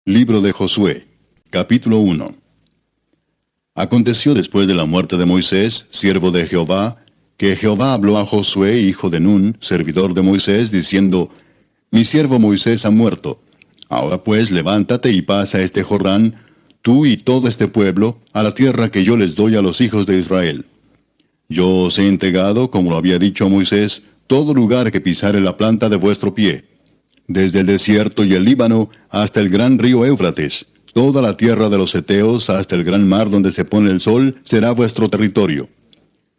Libro de Josué, capítulo 1. Aconteció después de la muerte de Moisés, siervo de Jehová, que Jehová habló a Josué, hijo de Nun, servidor de Moisés, diciendo: Mi siervo Moisés ha muerto. Ahora pues levántate y pasa este Jordán, tú y todo este pueblo, a la tierra que yo les doy a los hijos de Israel. Yo os he entregado, como lo había dicho a Moisés, todo lugar que pisare la planta de vuestro pie. Desde el desierto y el Líbano hasta el gran río Éufrates, toda la tierra de los heteos hasta el gran mar donde se pone el sol, será vuestro territorio.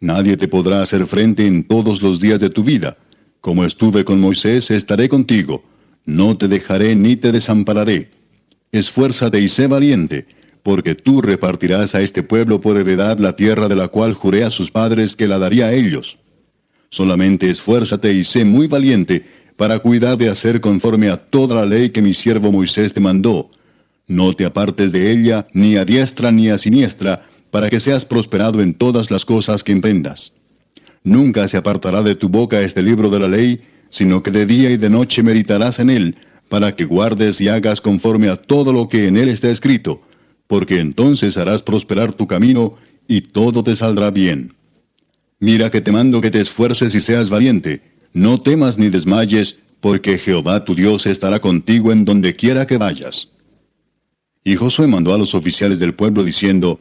Nadie te podrá hacer frente en todos los días de tu vida. Como estuve con Moisés, estaré contigo. No te dejaré ni te desampararé. Esfuérzate y sé valiente, porque tú repartirás a este pueblo por heredad la tierra de la cual juré a sus padres que la daría a ellos. Solamente esfuérzate y sé muy valiente, para cuidar de hacer conforme a toda la ley que mi siervo Moisés te mandó. No te apartes de ella, ni a diestra ni a siniestra, para que seas prosperado en todas las cosas que emprendas. Nunca se apartará de tu boca este libro de la ley, sino que de día y de noche meditarás en él, para que guardes y hagas conforme a todo lo que en él está escrito, porque entonces harás prosperar tu camino, y todo te saldrá bien. Mira que te mando que te esfuerces y seas valiente. No temas ni desmayes, porque Jehová tu Dios estará contigo en donde quiera que vayas. Y Josué mandó a los oficiales del pueblo diciendo: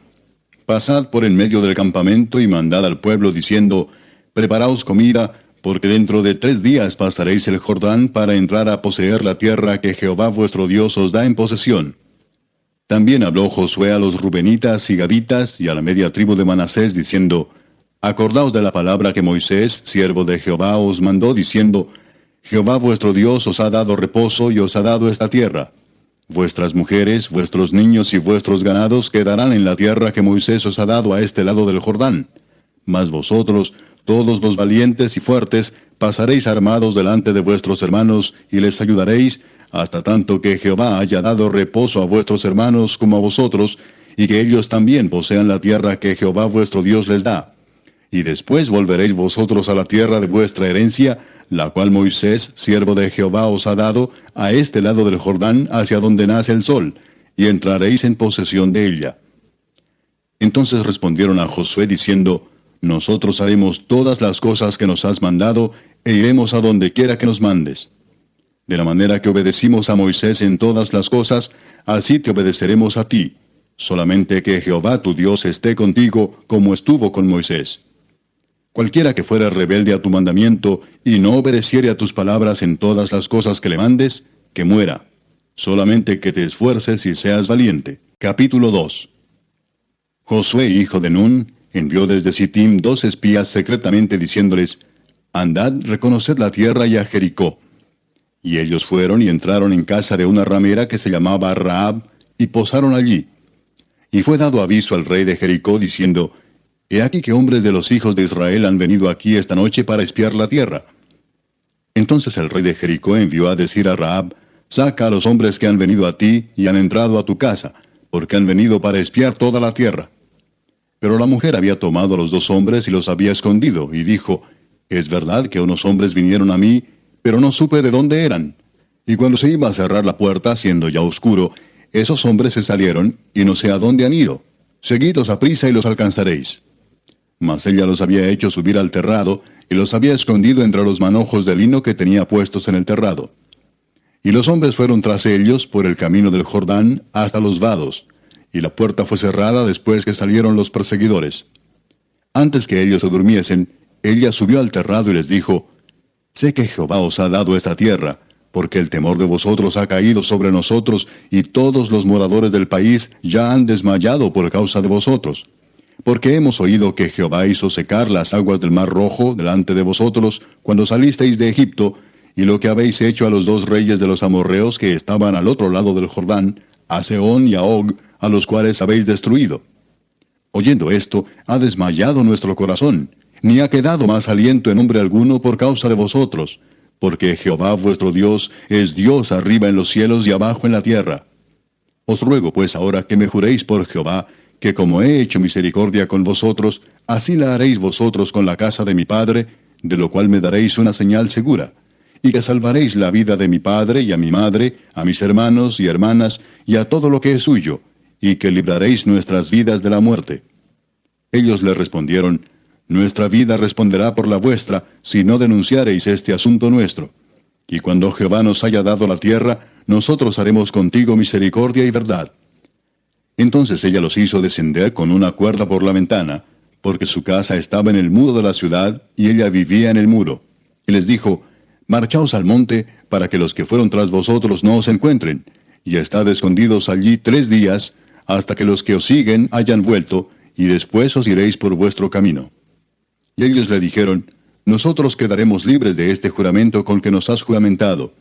Pasad por en medio del campamento y mandad al pueblo diciendo: Preparaos comida, porque dentro de 3 días pasaréis el Jordán para entrar a poseer la tierra que Jehová vuestro Dios os da en posesión. También habló Josué a los rubenitas y gaditas y a la media tribu de Manasés diciendo: Acordaos de la palabra que Moisés, siervo de Jehová, os mandó, diciendo: Jehová vuestro Dios os ha dado reposo y os ha dado esta tierra. Vuestras mujeres, vuestros niños y vuestros ganados quedarán en la tierra que Moisés os ha dado a este lado del Jordán. Mas vosotros, todos los valientes y fuertes, pasaréis armados delante de vuestros hermanos y les ayudaréis, hasta tanto que Jehová haya dado reposo a vuestros hermanos como a vosotros, y que ellos también posean la tierra que Jehová vuestro Dios les da. Y después volveréis vosotros a la tierra de vuestra herencia, la cual Moisés, siervo de Jehová, os ha dado, a este lado del Jordán, hacia donde nace el sol, y entraréis en posesión de ella. Entonces respondieron a Josué diciendo: Nosotros haremos todas las cosas que nos has mandado, e iremos a donde quiera que nos mandes. De la manera que obedecimos a Moisés en todas las cosas, así te obedeceremos a ti. Solamente que Jehová tu Dios esté contigo, como estuvo con Moisés. Cualquiera que fuera rebelde a tu mandamiento, y no obedeciere a tus palabras en todas las cosas que le mandes, que muera. Solamente que te esfuerces y seas valiente. Capítulo 2. Josué, hijo de Nun, envió desde Sittim 2 espías secretamente diciéndoles: Andad, reconoced la tierra y a Jericó. Y ellos fueron y entraron en casa de una ramera que se llamaba Rahab, y posaron allí. Y fue dado aviso al rey de Jericó, diciendo: He aquí que hombres de los hijos de Israel han venido aquí esta noche para espiar la tierra. Entonces el rey de Jericó envió a decir a Rahab: Saca a los hombres que han venido a ti y han entrado a tu casa, porque han venido para espiar toda la tierra. Pero la mujer había tomado a los 2 hombres y los había escondido, y dijo: Es verdad que unos hombres vinieron a mí, pero no supe de dónde eran. Y cuando se iba a cerrar la puerta, siendo ya oscuro, esos hombres se salieron, y no sé a dónde han ido. Seguidlos a prisa y los alcanzaréis. Mas ella los había hecho subir al terrado, y los había escondido entre los manojos de lino que tenía puestos en el terrado. Y los hombres fueron tras ellos por el camino del Jordán hasta los vados, y la puerta fue cerrada después que salieron los perseguidores. Antes que ellos se durmiesen, ella subió al terrado y les dijo: Sé que Jehová os ha dado esta tierra, porque el temor de vosotros ha caído sobre nosotros, y todos los moradores del país ya han desmayado por causa de vosotros. Porque hemos oído que Jehová hizo secar las aguas del mar Rojo delante de vosotros cuando salisteis de Egipto, y lo que habéis hecho a los 2 reyes de los amorreos que estaban al otro lado del Jordán, a Sehón y a Og, a los cuales habéis destruido. Oyendo esto, ha desmayado nuestro corazón, ni ha quedado más aliento en hombre alguno por causa de vosotros, porque Jehová vuestro Dios es Dios arriba en los cielos y abajo en la tierra. Os ruego pues ahora que me juréis por Jehová, que como he hecho misericordia con vosotros, así la haréis vosotros con la casa de mi padre, de lo cual me daréis una señal segura. y que salvaréis la vida de mi padre y a mi madre, a mis hermanos y hermanas, y a todo lo que es suyo, y que libraréis nuestras vidas de la muerte. Ellos le respondieron, Nuestra vida responderá por la vuestra, si no denunciareis este asunto nuestro. Y cuando Jehová nos haya dado la tierra, nosotros haremos contigo misericordia y verdad. Entonces ella los hizo descender con una cuerda por la ventana, porque su casa estaba en el muro de la ciudad, y ella vivía en el muro. Y les dijo, Marchaos al monte, para que los que fueron tras vosotros no os encuentren, y estad escondidos allí 3 días, hasta que los que os siguen hayan vuelto, y después os iréis por vuestro camino. Y ellos le dijeron, Nosotros quedaremos libres de este juramento con que nos has juramentado.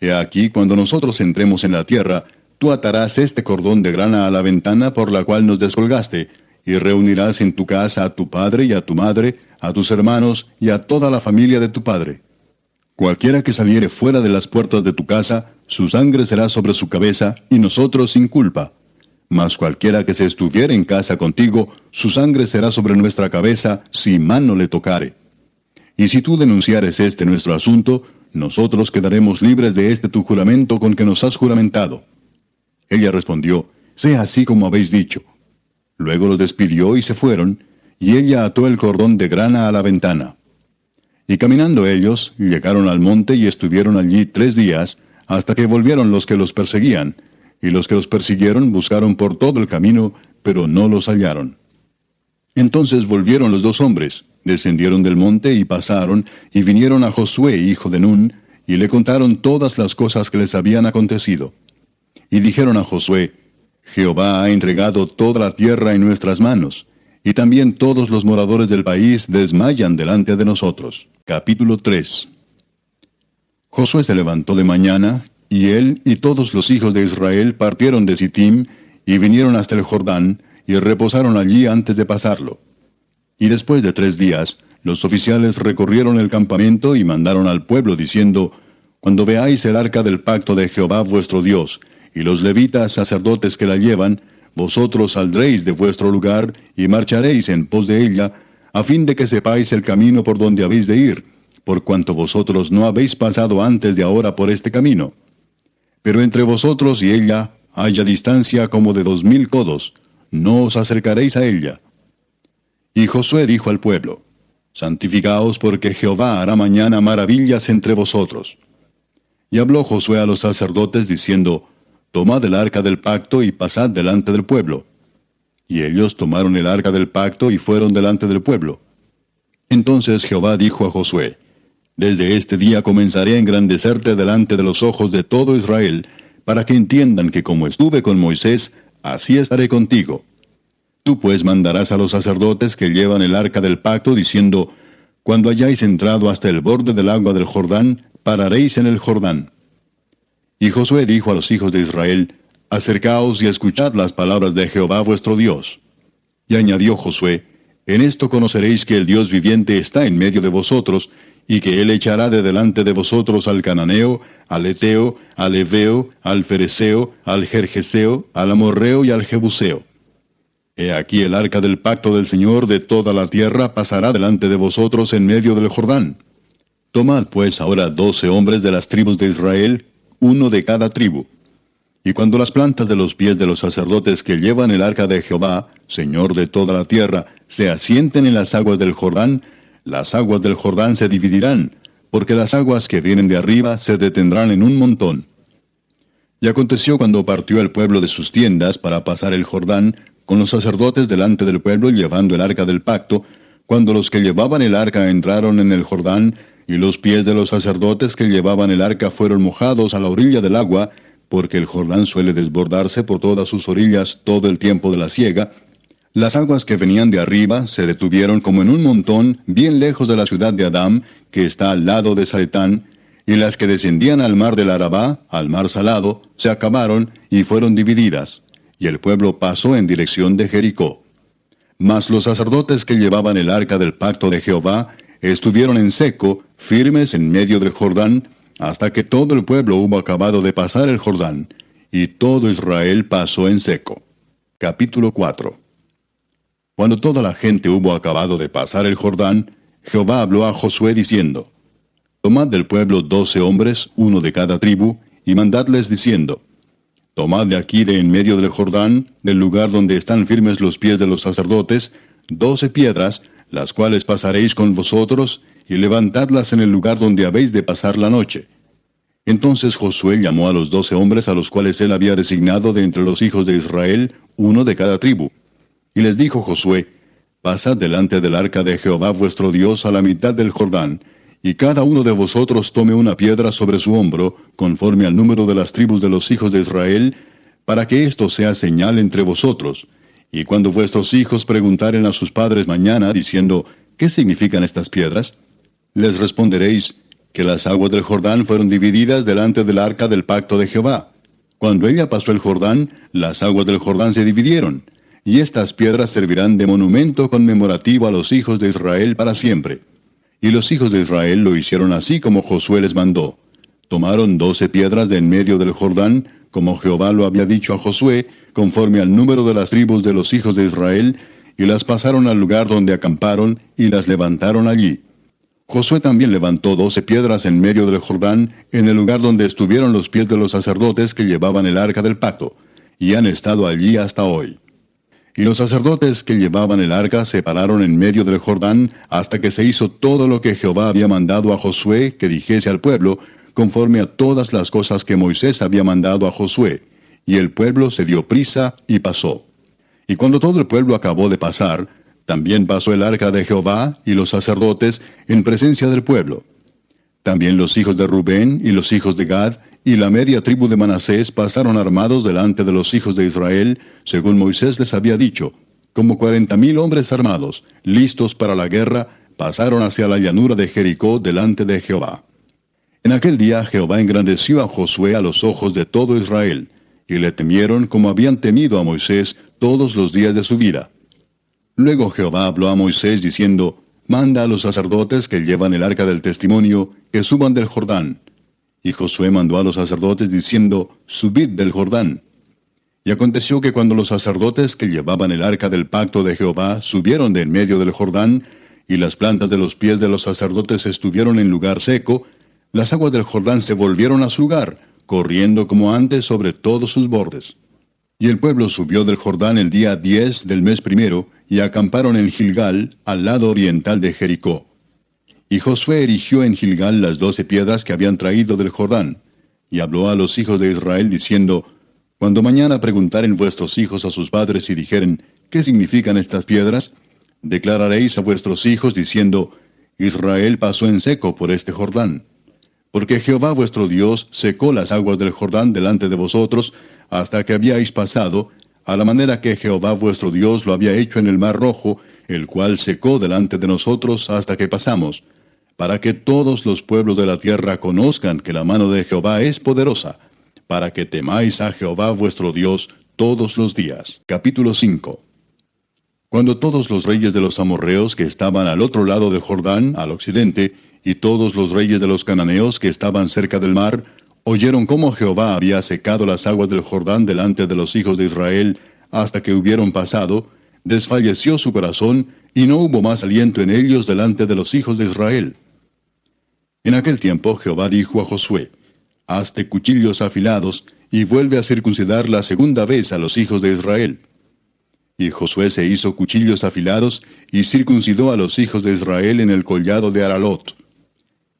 He aquí, cuando nosotros entremos en la tierra, tú atarás este cordón de grana a la ventana por la cual nos descolgaste, y reunirás en tu casa a tu padre y a tu madre, a tus hermanos y a toda la familia de tu padre. Cualquiera que saliere fuera de las puertas de tu casa, su sangre será sobre su cabeza, y nosotros sin culpa. Mas cualquiera que se estuviere en casa contigo, su sangre será sobre nuestra cabeza, si mano le tocare. Y si tú denunciares este nuestro asunto, nosotros quedaremos libres de este tu juramento con que nos has juramentado. Ella respondió, Sea así como habéis dicho. Luego los despidió y se fueron, y ella ató el cordón de grana a la ventana. Y caminando ellos, llegaron al monte y estuvieron allí 3 días, hasta que volvieron los que los perseguían, y los que los persiguieron buscaron por todo el camino, pero no los hallaron. Entonces volvieron los 2 hombres, descendieron del monte y pasaron, y vinieron a Josué, hijo de Nun, y le contaron todas las cosas que les habían acontecido. Y dijeron a Josué, Jehová ha entregado toda la tierra en nuestras manos, y también todos los moradores del país desmayan delante de nosotros. Capítulo 3. Josué se levantó de mañana, y él y todos los hijos de Israel partieron de Sittim, y vinieron hasta el Jordán, y reposaron allí antes de pasarlo. Y después de 3 días, los oficiales recorrieron el campamento y mandaron al pueblo diciendo, Cuando veáis el arca del pacto de Jehová vuestro Dios, y los levitas sacerdotes que la llevan, vosotros saldréis de vuestro lugar y marcharéis en pos de ella, a fin de que sepáis el camino por donde habéis de ir, por cuanto vosotros no habéis pasado antes de ahora por este camino. Pero entre vosotros y ella haya distancia como de 2000 codos, no os acercaréis a ella. Y Josué dijo al pueblo, Santificaos porque Jehová hará mañana maravillas entre vosotros. Y habló Josué a los sacerdotes diciendo, Tomad el arca del pacto y pasad delante del pueblo. Y ellos tomaron el arca del pacto y fueron delante del pueblo. Entonces Jehová dijo a Josué, Desde este día comenzaré a engrandecerte delante de los ojos de todo Israel, para que entiendan que como estuve con Moisés, así estaré contigo. Tú pues mandarás a los sacerdotes que llevan el arca del pacto, diciendo, Cuando hayáis entrado hasta el borde del agua del Jordán, pararéis en el Jordán. Y Josué dijo a los hijos de Israel, Acercaos y escuchad las palabras de Jehová vuestro Dios. Y añadió Josué, En esto conoceréis que el Dios viviente está en medio de vosotros, y que él echará de delante de vosotros al cananeo, al eteo, al heveo, al fereceo, al gergeseo, al amorreo y al jebuseo. He aquí el arca del pacto del Señor de toda la tierra pasará delante de vosotros en medio del Jordán. Tomad pues ahora 12 hombres de las tribus de Israel, uno de cada tribu. Y cuando las plantas de los pies de los sacerdotes que llevan el arca de Jehová, Señor de toda la tierra, se asienten en las aguas del Jordán, las aguas del Jordán se dividirán, porque las aguas que vienen de arriba se detendrán en un montón. Y aconteció cuando partió el pueblo de sus tiendas para pasar el Jordán, con los sacerdotes delante del pueblo llevando el arca del pacto, cuando los que llevaban el arca entraron en el Jordán, y los pies de los sacerdotes que llevaban el arca fueron mojados a la orilla del agua, porque el Jordán suele desbordarse por todas sus orillas todo el tiempo de la siega. Las aguas que venían de arriba se detuvieron como en un montón bien lejos de la ciudad de Adam, que está al lado de Zaretán, y las que descendían al mar del Arabá, al mar salado, se acabaron y fueron divididas, y el pueblo pasó en dirección de Jericó. Mas los sacerdotes que llevaban el arca del pacto de Jehová estuvieron en seco, firmes en medio del Jordán, hasta que todo el pueblo hubo acabado de pasar el Jordán, y todo Israel pasó en seco. Capítulo 4. Cuando toda la gente hubo acabado de pasar el Jordán, Jehová habló a Josué diciendo, Tomad del pueblo 12 hombres, uno de cada tribu, y mandadles diciendo, tomad de aquí de en medio del Jordán, del lugar donde están firmes los pies de los sacerdotes, 12 piedras, las cuales pasaréis con vosotros, y levantadlas en el lugar donde habéis de pasar la noche. Entonces Josué llamó a los 12 hombres a los cuales él había designado de entre los hijos de Israel, uno de cada tribu. Y les dijo Josué, pasad delante del arca de Jehová vuestro Dios a la mitad del Jordán, y cada uno de vosotros tome una piedra sobre su hombro, conforme al número de las tribus de los hijos de Israel, para que esto sea señal entre vosotros. Y cuando vuestros hijos preguntaren a sus padres mañana, diciendo, ¿qué significan estas piedras?, les responderéis, que las aguas del Jordán fueron divididas delante del arca del pacto de Jehová. Cuando ella pasó el Jordán, las aguas del Jordán se dividieron, y estas piedras servirán de monumento conmemorativo a los hijos de Israel para siempre. Y los hijos de Israel lo hicieron así como Josué les mandó. Tomaron 12 piedras de en medio del Jordán, como Jehová lo había dicho a Josué, conforme al número de las tribus de los hijos de Israel, y las pasaron al lugar donde acamparon, y las levantaron allí. Josué también levantó 12 piedras en medio del Jordán, en el lugar donde estuvieron los pies de los sacerdotes que llevaban el arca del pacto, y han estado allí hasta hoy. Y los sacerdotes que llevaban el arca se pararon en medio del Jordán, hasta que se hizo todo lo que Jehová había mandado a Josué que dijese al pueblo, conforme a todas las cosas que Moisés había mandado a Josué. Y el pueblo se dio prisa y pasó. Y cuando todo el pueblo acabó de pasar, también pasó el arca de Jehová y los sacerdotes en presencia del pueblo. También los hijos de Rubén y los hijos de Gad y la media tribu de Manasés pasaron armados delante de los hijos de Israel, según Moisés les había dicho, como 40,000 hombres armados, listos para la guerra, pasaron hacia la llanura de Jericó delante de Jehová. En aquel día Jehová engrandeció a Josué a los ojos de todo Israel, y le temieron como habían temido a Moisés todos los días de su vida. Luego Jehová habló a Moisés diciendo, manda a los sacerdotes que llevan el arca del testimonio, que suban del Jordán. Y Josué mandó a los sacerdotes diciendo, subid del Jordán. Y aconteció que cuando los sacerdotes que llevaban el arca del pacto de Jehová subieron de en medio del Jordán, y las plantas de los pies de los sacerdotes estuvieron en lugar seco, las aguas del Jordán se volvieron a su lugar, corriendo como antes sobre todos sus bordes. Y el pueblo subió del Jordán el día 10 del mes primero, y acamparon en Gilgal, al lado oriental de Jericó. Y Josué erigió en Gilgal las 12 piedras que habían traído del Jordán, y habló a los hijos de Israel diciendo, cuando mañana preguntaren vuestros hijos a sus padres y dijeren, ¿qué significan estas piedras?, declararéis a vuestros hijos diciendo, Israel pasó en seco por este Jordán. Porque Jehová vuestro Dios secó las aguas del Jordán delante de vosotros, hasta que habíais pasado, a la manera que Jehová vuestro Dios lo había hecho en el mar Rojo, el cual secó delante de nosotros hasta que pasamos, para que todos los pueblos de la tierra conozcan que la mano de Jehová es poderosa, para que temáis a Jehová vuestro Dios todos los días. Capítulo 5. Cuando todos los reyes de los amorreos que estaban al otro lado del Jordán, al occidente, y todos los reyes de los cananeos que estaban cerca del mar, oyeron cómo Jehová había secado las aguas del Jordán delante de los hijos de Israel hasta que hubieron pasado, desfalleció su corazón, y no hubo más aliento en ellos delante de los hijos de Israel. En aquel tiempo Jehová dijo a Josué, hazte cuchillos afilados, y vuelve a circuncidar la segunda vez a los hijos de Israel. Y Josué se hizo cuchillos afilados, y circuncidó a los hijos de Israel en el collado de Aralot.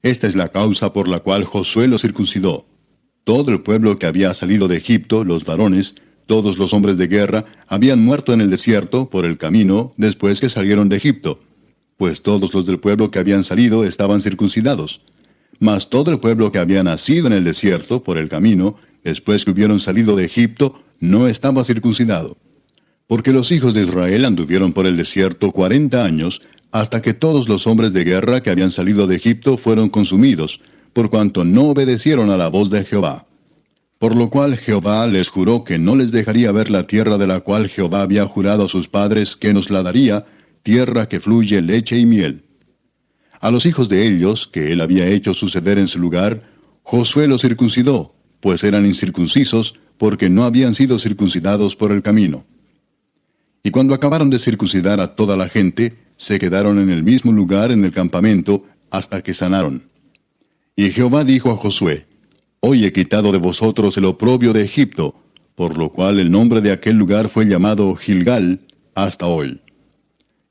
Esta es la causa por la cual Josué los circuncidó. Todo el pueblo que había salido de Egipto, los varones, todos los hombres de guerra, habían muerto en el desierto, por el camino, después que salieron de Egipto, pues todos los del pueblo que habían salido estaban circuncidados. Mas todo el pueblo que había nacido en el desierto, por el camino, después que hubieron salido de Egipto, no estaba circuncidado. Porque los hijos de Israel anduvieron por el desierto 40 años, hasta que todos los hombres de guerra que habían salido de Egipto fueron consumidos, por cuanto no obedecieron a la voz de Jehová. Por lo cual Jehová les juró que no les dejaría ver la tierra de la cual Jehová había jurado a sus padres que nos la daría, tierra que fluye leche y miel. A los hijos de ellos, que él había hecho suceder en su lugar, Josué los circuncidó, pues eran incircuncisos, porque no habían sido circuncidados por el camino. Y cuando acabaron de circuncidar a toda la gente, se quedaron en el mismo lugar en el campamento, hasta que sanaron. Y Jehová dijo a Josué, Hoy he quitado de vosotros el oprobio de Egipto, por lo cual el nombre de aquel lugar fue llamado Gilgal hasta hoy.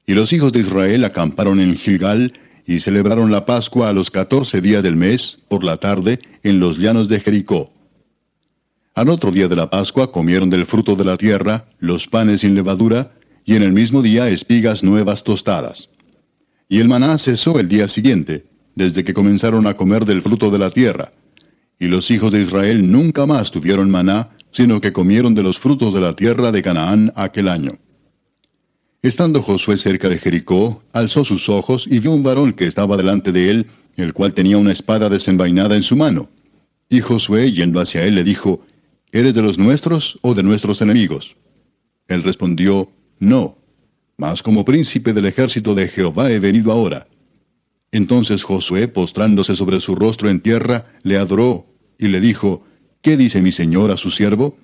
Y los hijos de Israel acamparon en Gilgal, y celebraron la Pascua a los 14 días del mes, por la tarde, en los llanos de Jericó. Al otro día de la Pascua comieron del fruto de la tierra, los panes sin levadura, y en el mismo día espigas nuevas tostadas. Y el maná cesó el día siguiente, desde que comenzaron a comer del fruto de la tierra. Y los hijos de Israel nunca más tuvieron maná, sino que comieron de los frutos de la tierra de Canaán aquel año. Estando Josué cerca de Jericó, alzó sus ojos y vio un varón que estaba delante de él, el cual tenía una espada desenvainada en su mano. Y Josué, yendo hacia él, le dijo, ¿Eres de los nuestros o de nuestros enemigos? Él respondió, No, mas como príncipe del ejército de Jehová he venido ahora. Entonces Josué, postrándose sobre su rostro en tierra, le adoró, y le dijo, ¿Qué dice mi señor a su siervo?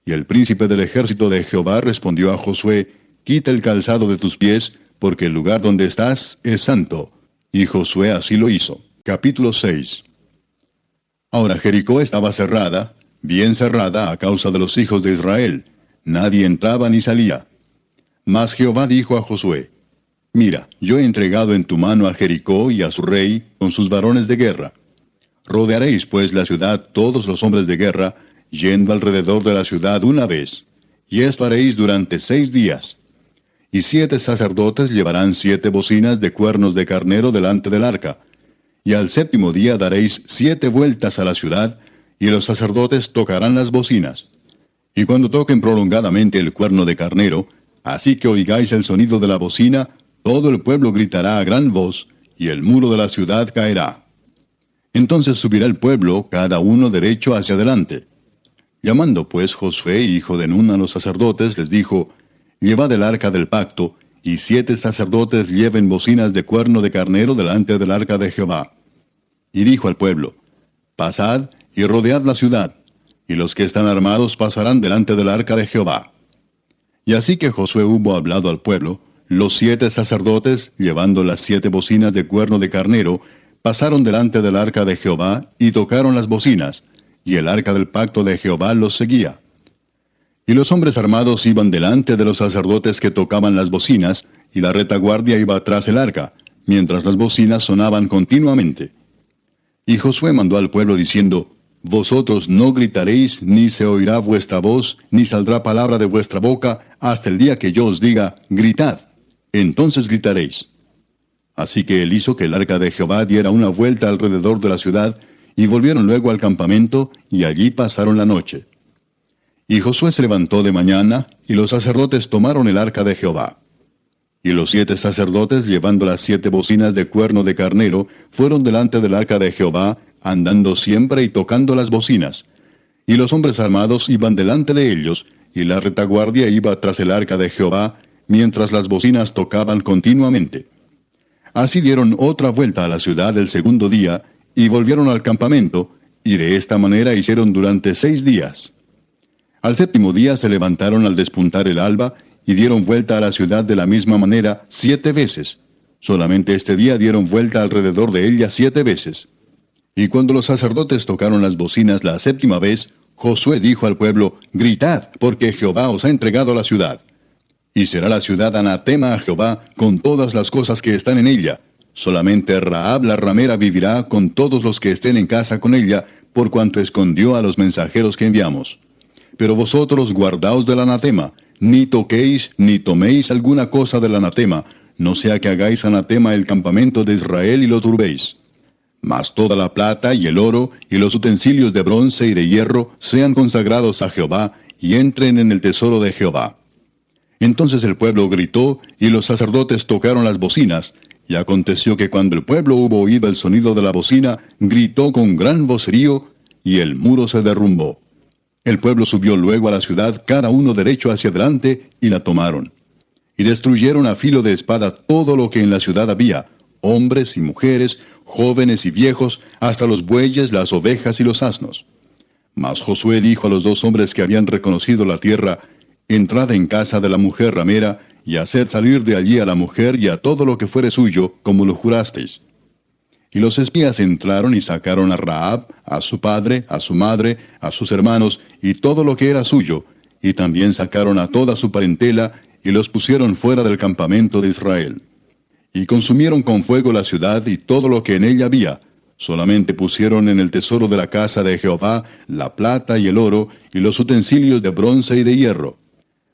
Y el príncipe del ejército de Jehová respondió a Josué, Quita el calzado de tus pies, porque el lugar donde estás es santo. Y Josué así lo hizo. Capítulo 6. Ahora Jericó estaba cerrada, bien cerrada a causa de los hijos de Israel. Nadie entraba ni salía. Mas Jehová dijo a Josué, Mira, yo he entregado en tu mano a Jericó y a su rey, con sus varones de guerra. Rodearéis pues la ciudad todos los hombres de guerra, yendo alrededor de la ciudad una vez. Y esto haréis durante 6 días. Y 7 sacerdotes llevarán 7 bocinas de cuernos de carnero delante del arca. Y al 7º día daréis 7 vueltas a la ciudad, y los sacerdotes tocarán las bocinas. Y cuando toquen prolongadamente el cuerno de carnero, así que oigáis el sonido de la bocina, todo el pueblo gritará a gran voz, y el muro de la ciudad caerá. Entonces subirá el pueblo, cada uno derecho hacia adelante. Llamando pues Josué, hijo de Nun, a los sacerdotes, les dijo, Llevad el arca del pacto, y 7 sacerdotes lleven bocinas de cuerno de carnero delante del arca de Jehová. Y dijo al pueblo, Pasad y rodead la ciudad, y los que están armados pasarán delante del arca de Jehová. Y así que Josué hubo hablado al pueblo, los 7 sacerdotes, llevando las 7 bocinas de cuerno de carnero, pasaron delante del arca de Jehová, y tocaron las bocinas, y el arca del pacto de Jehová los seguía. Y los hombres armados iban delante de los sacerdotes que tocaban las bocinas, y la retaguardia iba tras el arca, mientras las bocinas sonaban continuamente. Y Josué mandó al pueblo diciendo, Vosotros no gritaréis, ni se oirá vuestra voz, ni saldrá palabra de vuestra boca, hasta el día que yo os diga, gritad. Entonces gritaréis. Así que él hizo que el arca de Jehová diera una vuelta alrededor de la ciudad, y volvieron luego al campamento, y allí pasaron la noche. Y Josué se levantó de mañana, y los sacerdotes tomaron el arca de Jehová. Y los 7 sacerdotes, llevando las 7 bocinas de cuerno de carnero, fueron delante del arca de Jehová, andando siempre y tocando las bocinas. Y los hombres armados iban delante de ellos, y la retaguardia iba tras el arca de Jehová, mientras las bocinas tocaban continuamente. Así dieron otra vuelta a la ciudad el 2º día, y volvieron al campamento, y de esta manera hicieron durante 6 días. Al 7º día se levantaron al despuntar el alba, y dieron vuelta a la ciudad de la misma manera 7 veces. Solamente este día dieron vuelta alrededor de ella 7 veces. Y cuando los sacerdotes tocaron las bocinas la 7ª vez, Josué dijo al pueblo, Gritad, porque Jehová os ha entregado la ciudad. Y será la ciudad anatema a Jehová con todas las cosas que están en ella. Solamente Rahab la ramera vivirá con todos los que estén en casa con ella, por cuanto escondió a los mensajeros que enviamos. Pero vosotros guardaos del anatema, ni toquéis ni toméis alguna cosa del anatema, no sea que hagáis anatema el campamento de Israel y lo turbéis. Mas toda la plata y el oro y los utensilios de bronce y de hierro sean consagrados a Jehová, y entren en el tesoro de Jehová. Entonces el pueblo gritó, y los sacerdotes tocaron las bocinas, y aconteció que cuando el pueblo hubo oído el sonido de la bocina, gritó con gran vocerío, y el muro se derrumbó. El pueblo subió luego a la ciudad, cada uno derecho hacia adelante, y la tomaron. Y destruyeron a filo de espada todo lo que en la ciudad había, hombres y mujeres, jóvenes y viejos, hasta los bueyes, las ovejas y los asnos. Mas Josué dijo a los 2 hombres que habían reconocido la tierra, Entrad en casa de la mujer ramera, y haced salir de allí a la mujer y a todo lo que fuere suyo, como lo jurasteis. Y los espías entraron y sacaron a Rahab, a su padre, a su madre, a sus hermanos, y todo lo que era suyo, y también sacaron a toda su parentela, y los pusieron fuera del campamento de Israel. Y consumieron con fuego la ciudad y todo lo que en ella había. Solamente pusieron en el tesoro de la casa de Jehová la plata y el oro, y los utensilios de bronce y de hierro.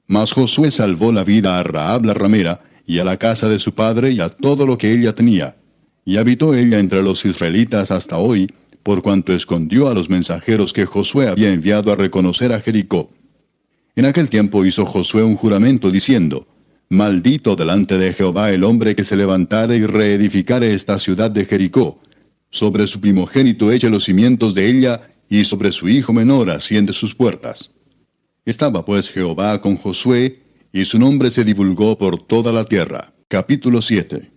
Mas Josué salvó la vida a Rahab la ramera, y a la casa de su padre, y a todo lo que ella tenía. Y habitó ella entre los israelitas hasta hoy, por cuanto escondió a los mensajeros que Josué había enviado a reconocer a Jericó. En aquel tiempo hizo Josué un juramento diciendo: Maldito delante de Jehová el hombre que se levantare y reedificare esta ciudad de Jericó. Sobre su primogénito eche los cimientos de ella, y sobre su hijo menor asiente sus puertas. Estaba pues Jehová con Josué, y su nombre se divulgó por toda la tierra. Capítulo 7.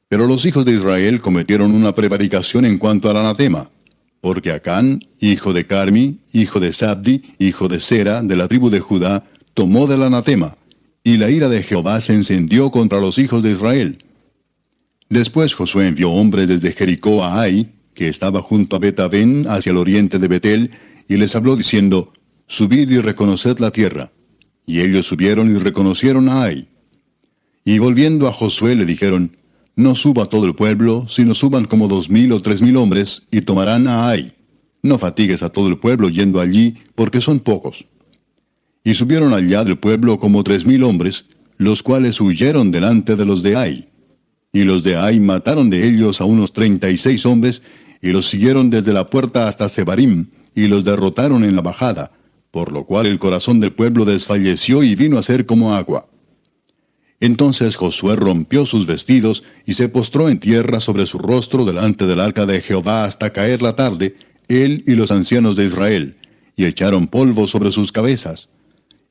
Pero los hijos de Israel cometieron una prevaricación en cuanto al anatema, porque Acán, hijo de Carmi, hijo de Sabdi, hijo de Sera, de la tribu de Judá, tomó del anatema, y la ira de Jehová se encendió contra los hijos de Israel. Después Josué envió hombres desde Jericó a Ai, que estaba junto a Bet-Aven, hacia el oriente de Betel, y les habló diciendo: Subid y reconoced la tierra. Y ellos subieron y reconocieron a Ai. Y volviendo a Josué le dijeron: No suba todo el pueblo, sino suban como 2,000 o 3,000 hombres, y tomarán a Ai. No fatigues a todo el pueblo yendo allí, porque son pocos. Y subieron allá del pueblo como 3,000 hombres, los cuales huyeron delante de los de Ai. Y los de Ai mataron de ellos a unos 36 hombres, y los siguieron desde la puerta hasta Sebarim, y los derrotaron en la bajada, por lo cual el corazón del pueblo desfalleció y vino a ser como agua. Entonces Josué rompió sus vestidos, y se postró en tierra sobre su rostro delante del arca de Jehová hasta caer la tarde, él y los ancianos de Israel, y echaron polvo sobre sus cabezas.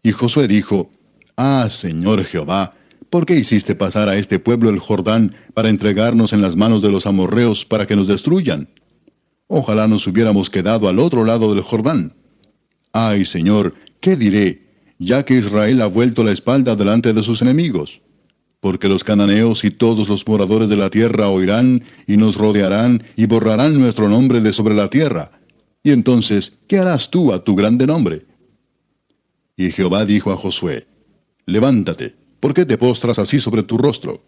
Y Josué dijo: Ah, Señor Jehová, ¿por qué hiciste pasar a este pueblo el Jordán para entregarnos en las manos de los amorreos para que nos destruyan? Ojalá nos hubiéramos quedado al otro lado del Jordán. Ay, Señor, ¿qué diré, ya que Israel ha vuelto la espalda delante de sus enemigos? Porque los cananeos y todos los moradores de la tierra oirán, y nos rodearán, y borrarán nuestro nombre de sobre la tierra. Y entonces, ¿qué harás tú a tu grande nombre? Y Jehová dijo a Josué: Levántate, ¿por qué te postras así sobre tu rostro?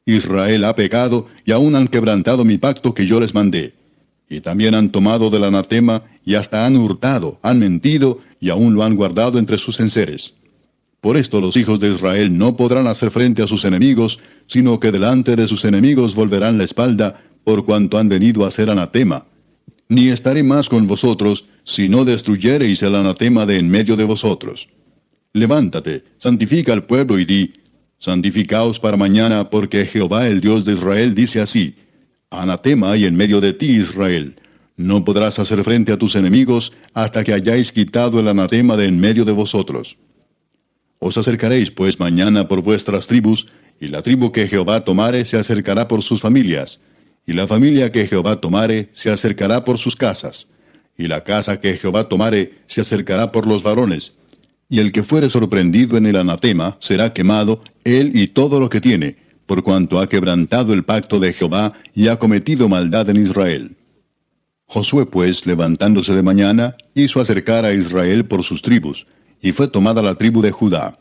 Israel ha pecado, y aún han quebrantado mi pacto que yo les mandé. Y también han tomado del anatema, y hasta han hurtado, han mentido, y aún lo han guardado entre sus enseres. Por esto los hijos de Israel no podrán hacer frente a sus enemigos, sino que delante de sus enemigos volverán la espalda, por cuanto han venido a ser anatema. Ni estaré más con vosotros, si no destruyereis el anatema de en medio de vosotros. Levántate, santifica al pueblo y di: Santificaos para mañana, porque Jehová el Dios de Israel dice así: Anatema hay en medio de ti, Israel. No podrás hacer frente a tus enemigos hasta que hayáis quitado el anatema de en medio de vosotros. Os acercaréis pues mañana por vuestras tribus, y la tribu que Jehová tomare se acercará por sus familias, y la familia que Jehová tomare se acercará por sus casas, y la casa que Jehová tomare se acercará por los varones. Y el que fuere sorprendido en el anatema será quemado, él y todo lo que tiene, por cuanto ha quebrantado el pacto de Jehová y ha cometido maldad en Israel. Josué pues, levantándose de mañana, hizo acercar a Israel por sus tribus, y fue tomada la tribu de Judá.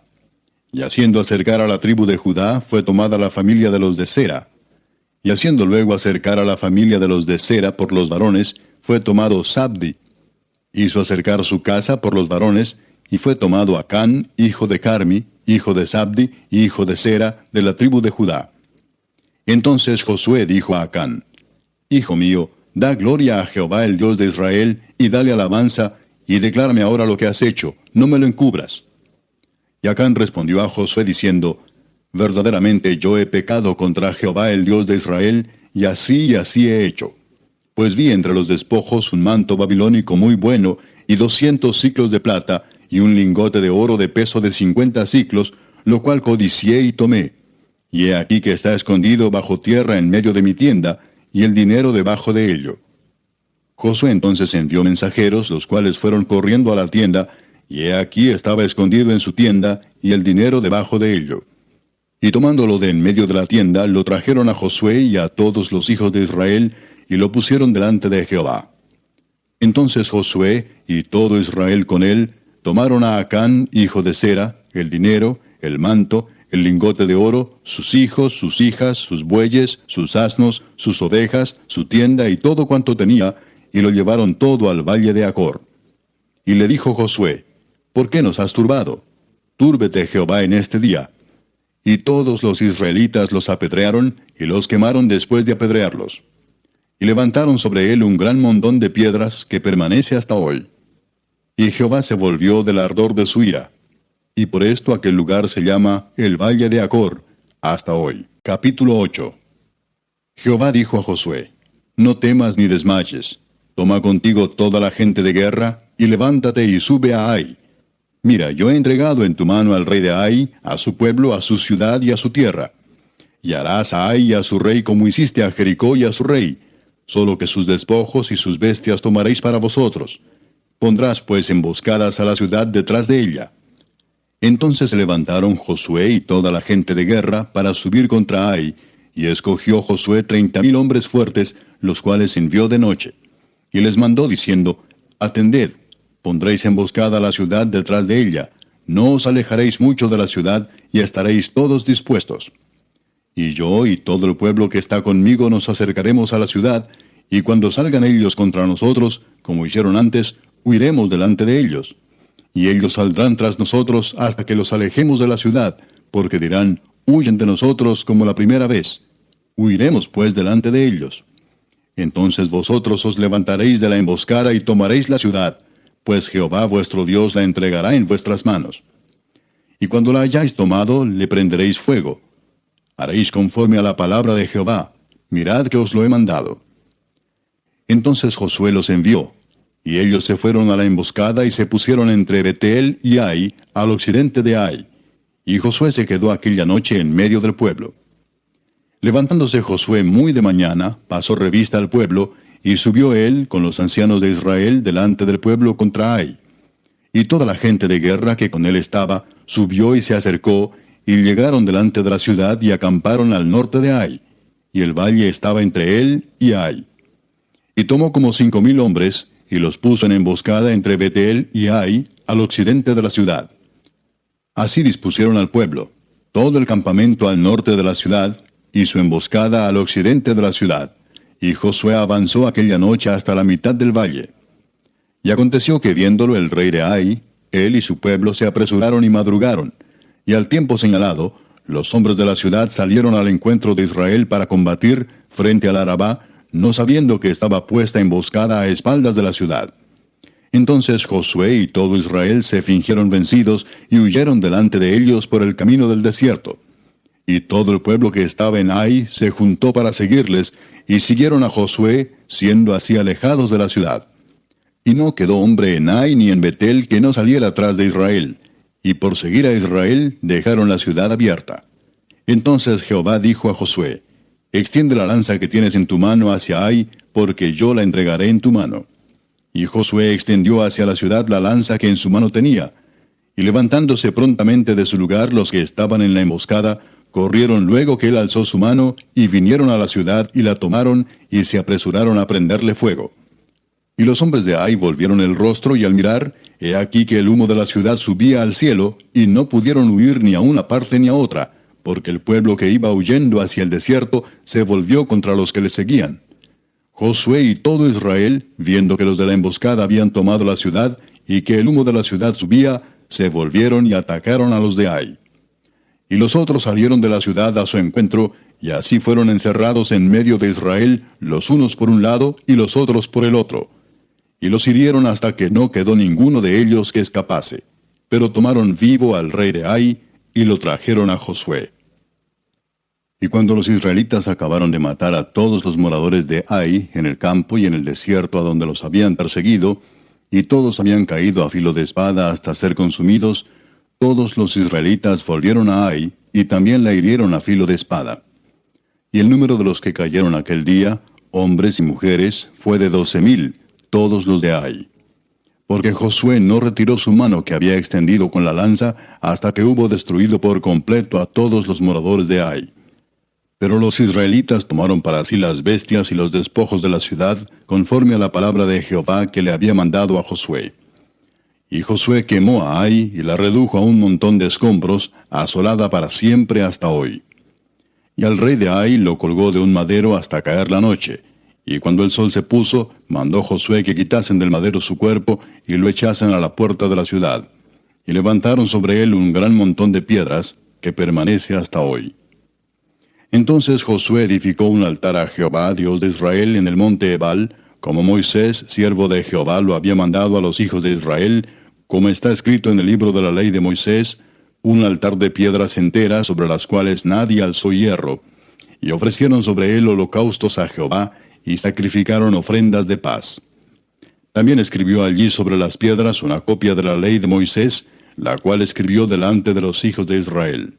Y haciendo acercar a la tribu de Judá, fue tomada la familia de los de Sera. Y haciendo luego acercar a la familia de los de Sera por los varones, fue tomado Sabdi. Hizo acercar su casa por los varones, y fue tomado Acán, hijo de Carmi, hijo de Sabdi, hijo de Sera, de la tribu de Judá. Entonces Josué dijo a Acán: Hijo mío, da gloria a Jehová el Dios de Israel, y dale alabanza, y declárame ahora lo que has hecho, no me lo encubras. Y Acán respondió a Josué diciendo: Verdaderamente yo he pecado contra Jehová el Dios de Israel, y así he hecho. Pues vi entre los despojos un manto babilónico muy bueno, y 200 siclos de plata, y un lingote de oro de peso de 50 siclos, lo cual codicié y tomé. Y he aquí que está escondido bajo tierra en medio de mi tienda, y el dinero debajo de ello. Josué entonces envió mensajeros, los cuales fueron corriendo a la tienda, y he aquí estaba escondido en su tienda, y el dinero debajo de ello. Y tomándolo de en medio de la tienda, lo trajeron a Josué y a todos los hijos de Israel, y lo pusieron delante de Jehová. Entonces Josué y todo Israel con él tomaron a Acán, hijo de Zera, el dinero, el manto, el lingote de oro, sus hijos, sus hijas, sus bueyes, sus asnos, sus ovejas, su tienda y todo cuanto tenía, y lo llevaron todo al valle de Acor. Y le dijo Josué: ¿Por qué nos has turbado? Túrbete Jehová en este día. Y todos los israelitas los apedrearon, y los quemaron después de apedrearlos. Y levantaron sobre él un gran montón de piedras que permanece hasta hoy. Y Jehová se volvió del ardor de su ira. Y por esto aquel lugar se llama el Valle de Acor, hasta hoy. Capítulo 8. Jehová dijo a Josué: No temas ni desmayes. Toma contigo toda la gente de guerra, y levántate y sube a Ai. Mira, yo he entregado en tu mano al rey de Ai, a su pueblo, a su ciudad y a su tierra. Y harás a Ai y a su rey como hiciste a Jericó y a su rey, solo que sus despojos y sus bestias tomaréis para vosotros. Pondrás pues emboscadas a la ciudad detrás de ella. Entonces se levantaron Josué y toda la gente de guerra para subir contra Ai, y escogió Josué 30,000 hombres fuertes, los cuales envió de noche. Y les mandó diciendo: Atended, pondréis emboscada a la ciudad detrás de ella, no os alejaréis mucho de la ciudad, y estaréis todos dispuestos. Y yo y todo el pueblo que está conmigo nos acercaremos a la ciudad, y cuando salgan ellos contra nosotros, como hicieron antes, huiremos delante de ellos. Y ellos saldrán tras nosotros hasta que los alejemos de la ciudad, porque dirán: Huyen de nosotros como la primera vez. Huiremos pues delante de ellos. Entonces vosotros os levantaréis de la emboscada y tomaréis la ciudad, pues Jehová vuestro Dios la entregará en vuestras manos. Y cuando la hayáis tomado, le prenderéis fuego. Haréis conforme a la palabra de Jehová. Mirad que os lo he mandado. Entonces Josué los envió, y ellos se fueron a la emboscada y se pusieron entre Betel y Ai, al occidente de Ai. Y Josué se quedó aquella noche en medio del pueblo. Levantándose Josué muy de mañana, pasó revista al pueblo, y subió él con los ancianos de Israel delante del pueblo contra Ai. Y toda la gente de guerra que con él estaba, subió y se acercó, y llegaron delante de la ciudad y acamparon al norte de Ai, y el valle estaba entre él y Ai. Y tomó como 5,000 hombres, y los puso en emboscada entre Betel y Ai, al occidente de la ciudad. Así dispusieron al pueblo, todo el campamento al norte de la ciudad, y su emboscada al occidente de la ciudad. Y Josué avanzó aquella noche hasta la mitad del valle. Y aconteció que viéndolo el rey de Ai, él y su pueblo se apresuraron y madrugaron, y al tiempo señalado, los hombres de la ciudad salieron al encuentro de Israel para combatir frente al Arabá, no sabiendo que estaba puesta emboscada a espaldas de la ciudad. Entonces Josué y todo Israel se fingieron vencidos y huyeron delante de ellos por el camino del desierto. Y todo el pueblo que estaba en Ai se juntó para seguirles, y siguieron a Josué, siendo así alejados de la ciudad. Y no quedó hombre en Ai ni en Betel que no saliera atrás de Israel, y por seguir a Israel dejaron la ciudad abierta. Entonces Jehová dijo a Josué: Extiende la lanza que tienes en tu mano hacia Ai, porque yo la entregaré en tu mano. Y Josué extendió hacia la ciudad la lanza que en su mano tenía. Y levantándose prontamente de su lugar los que estaban en la emboscada, corrieron luego que él alzó su mano, y vinieron a la ciudad y la tomaron, y se apresuraron a prenderle fuego. Y los hombres de Ai volvieron el rostro, y al mirar, he aquí que el humo de la ciudad subía al cielo, y no pudieron huir ni a una parte ni a otra, porque el pueblo que iba huyendo hacia el desierto se volvió contra los que le seguían. Josué y todo Israel, viendo que los de la emboscada habían tomado la ciudad, y que el humo de la ciudad subía, se volvieron y atacaron a los de Ai. Y los otros salieron de la ciudad a su encuentro, y así fueron encerrados en medio de Israel, los unos por un lado y los otros por el otro. Y los hirieron hasta que no quedó ninguno de ellos que escapase. Pero tomaron vivo al rey de Ai, y lo trajeron a Josué. Y cuando los israelitas acabaron de matar a todos los moradores de Ai, en el campo y en el desierto a donde los habían perseguido, y todos habían caído a filo de espada hasta ser consumidos, todos los israelitas volvieron a Ai, y también la hirieron a filo de espada. Y el número de los que cayeron aquel día, hombres y mujeres, fue de 12,000, todos los de Ai. porque Josué no retiró su mano que había extendido con la lanza hasta que hubo destruido por completo a todos los moradores de Ai. Pero los israelitas tomaron para sí las bestias y los despojos de la ciudad, conforme a la palabra de Jehová que le había mandado a Josué. Y Josué quemó a Ai y la redujo a un montón de escombros, asolada para siempre hasta hoy. Y al rey de Ai lo colgó de un madero hasta caer la noche. Y cuando el sol se puso, mandó Josué que quitasen del madero su cuerpo y lo echasen a la puerta de la ciudad. Y levantaron sobre él un gran montón de piedras, que permanece hasta hoy. Entonces Josué edificó un altar a Jehová, Dios de Israel, en el monte Ebal, como Moisés, siervo de Jehová, lo había mandado a los hijos de Israel, como está escrito en el libro de la ley de Moisés, un altar de piedras enteras sobre las cuales nadie alzó hierro. Y ofrecieron sobre él holocaustos a Jehová, y sacrificaron ofrendas de paz. También escribió allí sobre las piedras una copia de la ley de Moisés, la cual escribió delante de los hijos de Israel.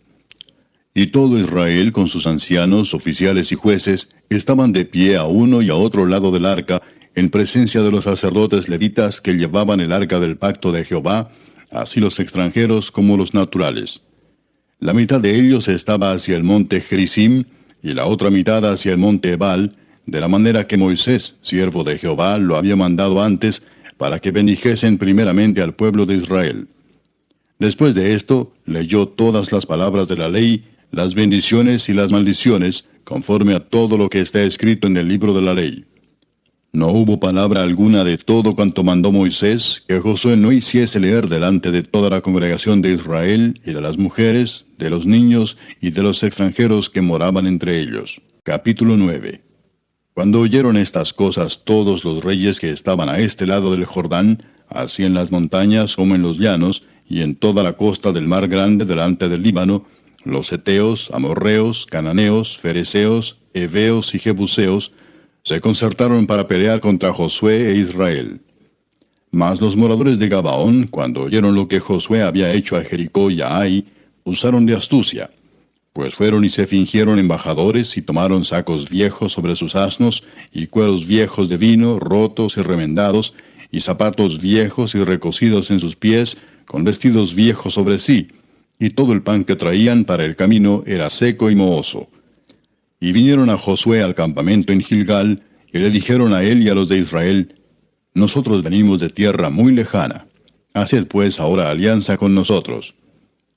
Y todo Israel, con sus ancianos, oficiales y jueces, estaban de pie a uno y a otro lado del arca, en presencia de los sacerdotes levitas que llevaban el arca del pacto de Jehová, así los extranjeros como los naturales. La mitad de ellos estaba hacia el monte Gerizim, y la otra mitad hacia el monte Ebal, de la manera que Moisés, siervo de Jehová, lo había mandado antes, para que bendijesen primeramente al pueblo de Israel. Después de esto, leyó todas las palabras de la ley, las bendiciones y las maldiciones, conforme a todo lo que está escrito en el libro de la ley. No hubo palabra alguna de todo cuanto mandó Moisés que Josué no hiciese leer delante de toda la congregación de Israel, y de las mujeres, de los niños y de los extranjeros que moraban entre ellos. Capítulo 9. Cuando oyeron estas cosas todos los reyes que estaban a este lado del Jordán, así en las montañas como en los llanos, y en toda la costa del mar grande delante del Líbano, los heteos, amorreos, cananeos, fereceos, heveos y jebuseos, se concertaron para pelear contra Josué e Israel. Mas los moradores de Gabaón, cuando oyeron lo que Josué había hecho a Jericó y a Ai, usaron de astucia, pues fueron y se fingieron embajadores y tomaron sacos viejos sobre sus asnos, y cueros viejos de vino, rotos y remendados, y zapatos viejos y recocidos en sus pies, con vestidos viejos sobre sí, y todo el pan que traían para el camino era seco y mohoso. Y vinieron a Josué al campamento en Gilgal, y le dijeron a él y a los de Israel: Nosotros venimos de tierra muy lejana. Haced pues ahora alianza con nosotros.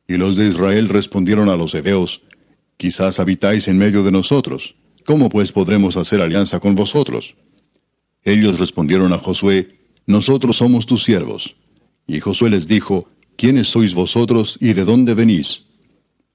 Y los de Israel respondieron a los heveos: Quizás habitáis en medio de nosotros. ¿Cómo pues podremos hacer alianza con vosotros? Ellos respondieron a Josué: Nosotros somos tus siervos. Y Josué les dijo: ¿Quiénes sois vosotros y de dónde venís?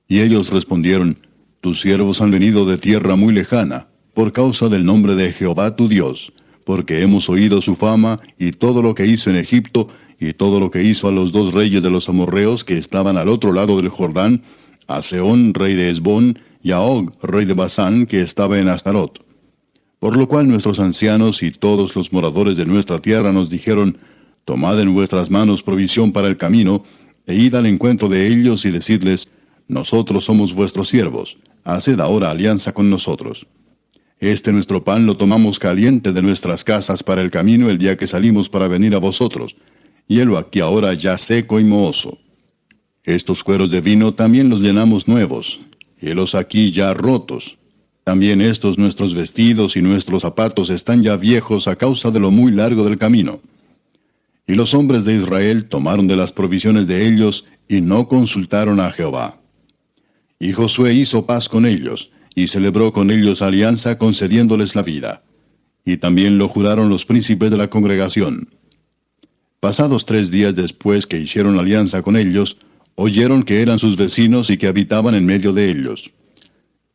Y ellos respondieron: Tus siervos han venido de tierra muy lejana, por causa del nombre de Jehová tu Dios, porque hemos oído su fama y todo lo que hizo en Egipto, y todo lo que hizo a los dos reyes de los amorreos que estaban al otro lado del Jordán, a Sehón, rey de Hesbón, y a Og, rey de Basán, que estaba en Astarot. Por lo cual nuestros ancianos y todos los moradores de nuestra tierra nos dijeron: Tomad en vuestras manos provisión para el camino, e id al encuentro de ellos y decidles: Nosotros somos vuestros siervos, haced ahora alianza con nosotros. Este nuestro pan lo tomamos caliente de nuestras casas para el camino el día que salimos para venir a vosotros, y helo aquí ahora ya seco y mohoso. Estos cueros de vino también los llenamos nuevos, helos aquí ya rotos. También estos nuestros vestidos y nuestros zapatos están ya viejos a causa de lo muy largo del camino. Y los hombres de Israel tomaron de las provisiones de ellos y no consultaron a Jehová. Y Josué hizo paz con ellos, y celebró con ellos alianza concediéndoles la vida. Y también lo juraron los príncipes de la congregación. Pasados 3 días después que hicieron alianza con ellos, oyeron que eran sus vecinos y que habitaban en medio de ellos.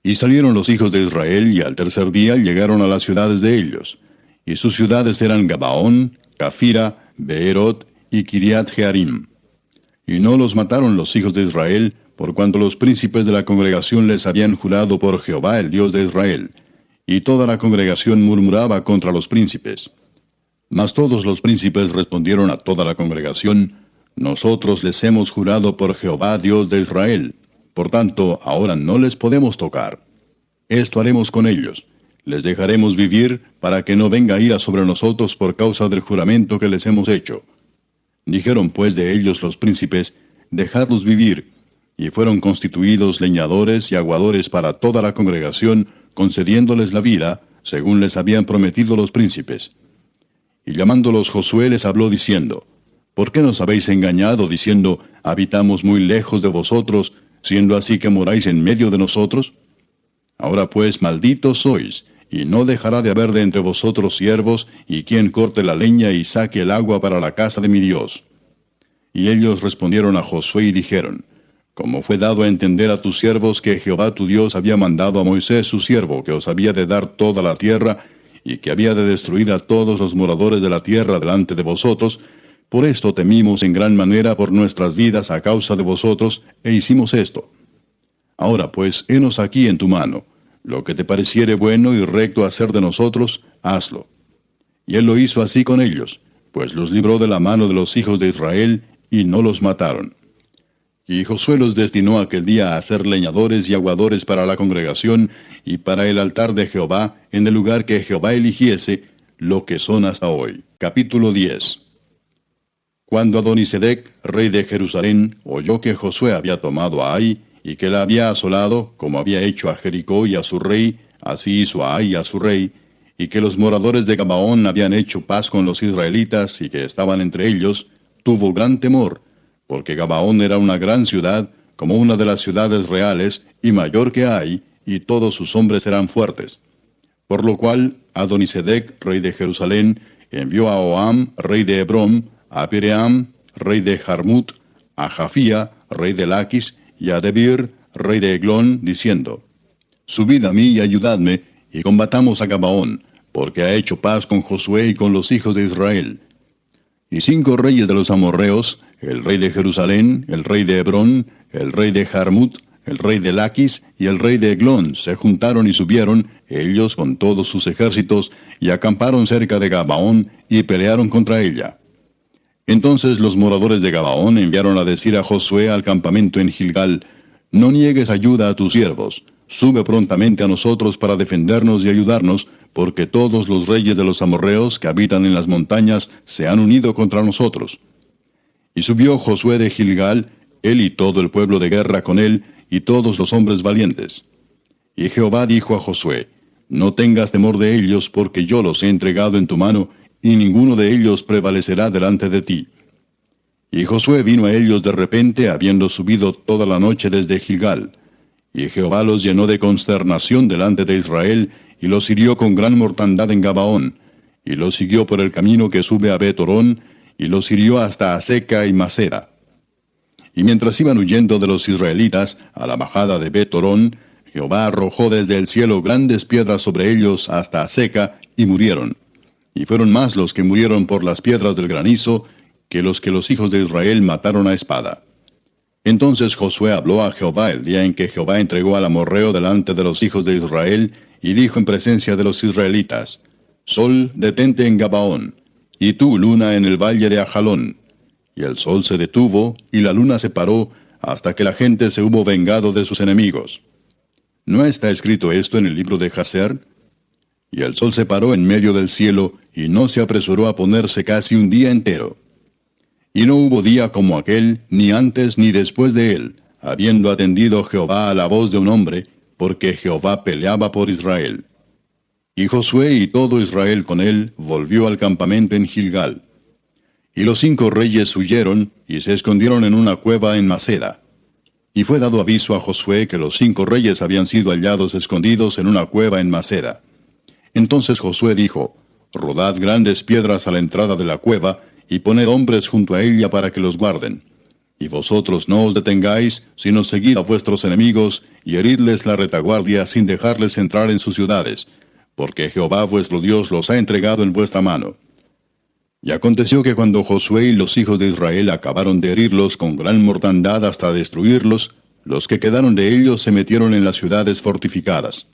Y salieron los hijos de Israel, y al tercer día llegaron a las ciudades de ellos. Y sus ciudades eran Gabaón, Cafira, Beerot y Kiriat Jearim. Y no los mataron los hijos de Israel, por cuanto los príncipes de la congregación les habían jurado por Jehová, el Dios de Israel. Y toda la congregación murmuraba contra los príncipes. Mas todos los príncipes respondieron a toda la congregación: Nosotros les hemos jurado por Jehová, Dios de Israel. Por tanto, ahora no les podemos tocar. Esto haremos con ellos: les dejaremos vivir, para que no venga ira sobre nosotros por causa del juramento que les hemos hecho. Dijeron pues de ellos los príncipes, dejadlos vivir, y fueron constituidos leñadores y aguadores para toda la congregación, concediéndoles la vida, según les habían prometido los príncipes. Y llamándolos Josué les habló diciendo, ¿por qué nos habéis engañado diciendo, habitamos muy lejos de vosotros, siendo así que moráis en medio de nosotros? Ahora pues malditos sois, y no dejará de haber de entre vosotros siervos, y quien corte la leña y saque el agua para la casa de mi Dios. Y ellos respondieron a Josué y dijeron, como fue dado a entender a tus siervos que Jehová tu Dios había mandado a Moisés su siervo, que os había de dar toda la tierra, y que había de destruir a todos los moradores de la tierra delante de vosotros, por esto temimos en gran manera por nuestras vidas a causa de vosotros, e hicimos esto. Ahora pues, henos aquí en tu mano. Lo que te pareciere bueno y recto hacer de nosotros, hazlo. Y él lo hizo así con ellos, pues los libró de la mano de los hijos de Israel, y no los mataron. Y Josué los destinó aquel día a ser leñadores y aguadores para la congregación, y para el altar de Jehová, en el lugar que Jehová eligiese, lo que son hasta hoy. Capítulo 10. Cuando Adonisedec, rey de Jerusalén, oyó que Josué había tomado a Ai, y que la había asolado, como había hecho a Jericó y a su rey, así hizo a Ai y a su rey, y que los moradores de Gabaón habían hecho paz con los israelitas y que estaban entre ellos, tuvo gran temor, porque Gabaón era una gran ciudad, como una de las ciudades reales, y mayor que Ai, y todos sus hombres eran fuertes. Por lo cual, Adonisedec, rey de Jerusalén, envió a Oam, rey de Hebrón, a Piream, rey de Jarmut, a Jafía, rey de Laquis, y a Debir, rey de Eglón, diciendo, subid a mí y ayudadme, y combatamos a Gabaón, porque ha hecho paz con Josué y con los hijos de Israel. Y 5 reyes de los amorreos, el rey de Jerusalén, el rey de Hebrón, el rey de Jarmut, el rey de Laquis y el rey de Eglón, se juntaron y subieron, ellos con todos sus ejércitos, y acamparon cerca de Gabaón, y pelearon contra ella. Entonces los moradores de Gabaón enviaron a decir a Josué al campamento en Gilgal, no niegues ayuda a tus siervos, sube prontamente a nosotros para defendernos y ayudarnos, porque todos los reyes de los amorreos que habitan en las montañas se han unido contra nosotros. Y subió Josué de Gilgal, él y todo el pueblo de guerra con él, y todos los hombres valientes. Y Jehová dijo a Josué, no tengas temor de ellos, porque yo los he entregado en tu mano, y ninguno de ellos prevalecerá delante de ti. Y Josué vino a ellos de repente, habiendo subido toda la noche desde Gilgal. Y Jehová los llenó de consternación delante de Israel, y los hirió con gran mortandad en Gabaón, y los siguió por el camino que sube a Bet-Orón, y los hirió hasta Aseca y Maceda. Y mientras iban huyendo de los israelitas a la bajada de Bet-Orón, Jehová arrojó desde el cielo grandes piedras sobre ellos hasta Aseca, y murieron. Y fueron más los que murieron por las piedras del granizo, que los hijos de Israel mataron a espada. Entonces Josué habló a Jehová el día en que Jehová entregó al amorreo delante de los hijos de Israel, y dijo en presencia de los israelitas, Sol, detente en Gabaón, y tú, luna, en el valle de Ajalón. Y el sol se detuvo, y la luna se paró, hasta que la gente se hubo vengado de sus enemigos. ¿No está escrito esto en el libro de Jaser? Y el sol se paró en medio del cielo, y no se apresuró a ponerse casi un día entero. Y no hubo día como aquel, ni antes ni después de él, habiendo atendido Jehová a la voz de un hombre, porque Jehová peleaba por Israel. Y Josué y todo Israel con él volvió al campamento en Gilgal. Y los 5 reyes huyeron, y se escondieron en una cueva en Maceda. Y fue dado aviso a Josué que los 5 reyes habían sido hallados escondidos en una cueva en Maceda. Entonces Josué dijo, rodad grandes piedras a la entrada de la cueva, y poned hombres junto a ella para que los guarden. Y vosotros no os detengáis, sino seguid a vuestros enemigos, y heridles la retaguardia sin dejarles entrar en sus ciudades, porque Jehová vuestro Dios los ha entregado en vuestra mano. Y aconteció que cuando Josué y los hijos de Israel acabaron de herirlos con gran mortandad hasta destruirlos, los que quedaron de ellos se metieron en las ciudades fortificadas.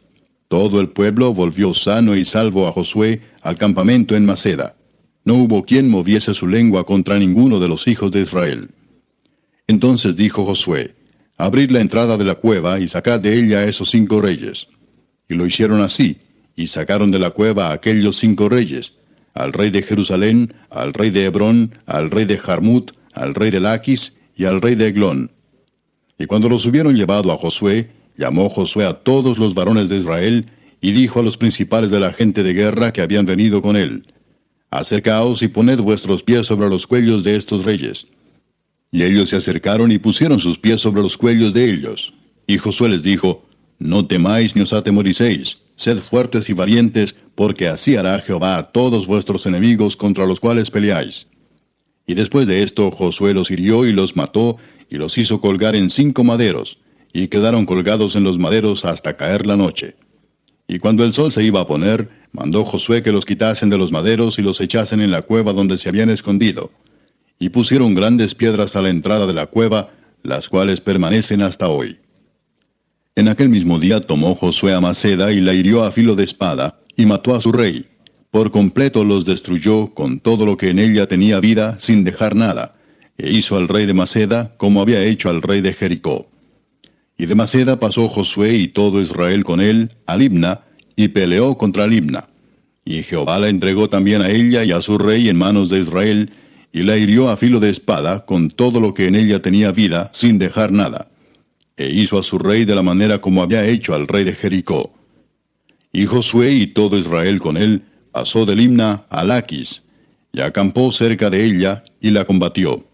Todo el pueblo volvió sano y salvo a Josué al campamento en Maceda. No hubo quien moviese su lengua contra ninguno de los hijos de Israel. Entonces dijo Josué, abrid la entrada de la cueva y sacad de ella a esos 5 reyes. Y lo hicieron así, y sacaron de la cueva a aquellos 5 reyes, al rey de Jerusalén, al rey de Hebrón, al rey de Jarmut, al rey de Laquis y al rey de Eglón. Y cuando los hubieron llevado a Josué, llamó Josué a todos los varones de Israel, y dijo a los principales de la gente de guerra que habían venido con él: Acercaos y poned vuestros pies sobre los cuellos de estos reyes. Y ellos se acercaron y pusieron sus pies sobre los cuellos de ellos. Y Josué les dijo: No temáis ni os atemoricéis, sed fuertes y valientes, porque así hará Jehová a todos vuestros enemigos contra los cuales peleáis. Y después de esto Josué los hirió y los mató, y los hizo colgar en 5 maderos, y quedaron colgados en los maderos hasta caer la noche. Y cuando el sol se iba a poner, mandó Josué que los quitasen de los maderos y los echasen en la cueva donde se habían escondido. Y pusieron grandes piedras a la entrada de la cueva, las cuales permanecen hasta hoy. En aquel mismo día tomó Josué a Maceda y la hirió a filo de espada, y mató a su rey. Por completo los destruyó con todo lo que en ella tenía vida, sin dejar nada, e hizo al rey de Maceda como había hecho al rey de Jericó. Y de Maceda pasó Josué y todo Israel con él a Libna, y peleó contra Libna. Y Jehová la entregó también a ella y a su rey en manos de Israel, y la hirió a filo de espada con todo lo que en ella tenía vida, sin dejar nada. E hizo a su rey de la manera como había hecho al rey de Jericó. Y Josué y todo Israel con él pasó de Libna a Laquis, y acampó cerca de ella, y la combatió.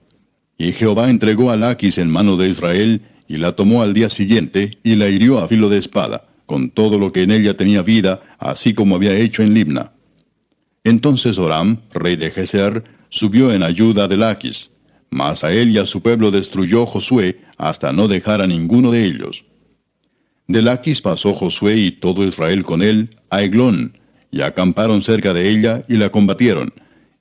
Y Jehová entregó a Laquis en mano de Israel, y la tomó al día siguiente, y la hirió a filo de espada, con todo lo que en ella tenía vida, así como había hecho en Libna. Entonces Horam, rey de Geser, subió en ayuda de Laquis, mas a él y a su pueblo destruyó Josué, hasta no dejar a ninguno de ellos. De Laquis pasó Josué y todo Israel con él a Eglón, y acamparon cerca de ella, y la combatieron,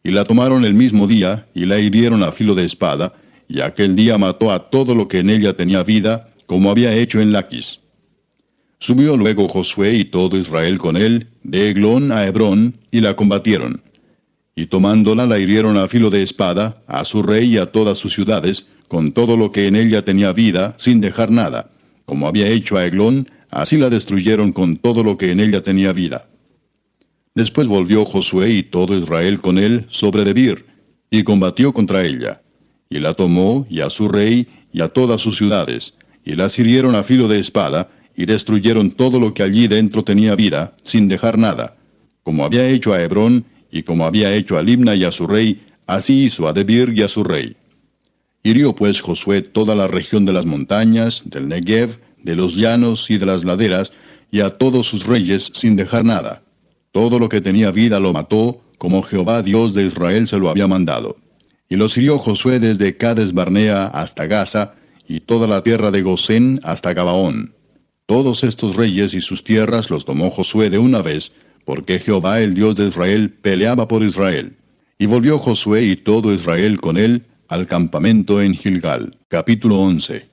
y la tomaron el mismo día, y la hirieron a filo de espada, y aquel día mató a todo lo que en ella tenía vida, como había hecho en Laquis. Subió luego Josué y todo Israel con él, de Eglón a Hebrón, y la combatieron. Y tomándola la hirieron a filo de espada, a su rey y a todas sus ciudades, con todo lo que en ella tenía vida, sin dejar nada. Como había hecho a Eglón, así la destruyeron con todo lo que en ella tenía vida. Después volvió Josué y todo Israel con él sobre Debir, y combatió contra ella. Y la tomó, y a su rey, y a todas sus ciudades, y las hirieron a filo de espada, y destruyeron todo lo que allí dentro tenía vida, sin dejar nada. Como había hecho a Hebrón, y como había hecho a Libna y a su rey, así hizo a Debir y a su rey. Hirió pues Josué toda la región de las montañas, del Negev, de los llanos y de las laderas, y a todos sus reyes, sin dejar nada. Todo lo que tenía vida lo mató, como Jehová Dios de Israel se lo había mandado. Y los hirió Josué desde Cades Barnea hasta Gaza, y toda la tierra de Gosén hasta Gabaón. Todos estos reyes y sus tierras los tomó Josué de una vez, porque Jehová el Dios de Israel peleaba por Israel. Y volvió Josué y todo Israel con él al campamento en Gilgal. Capítulo 11.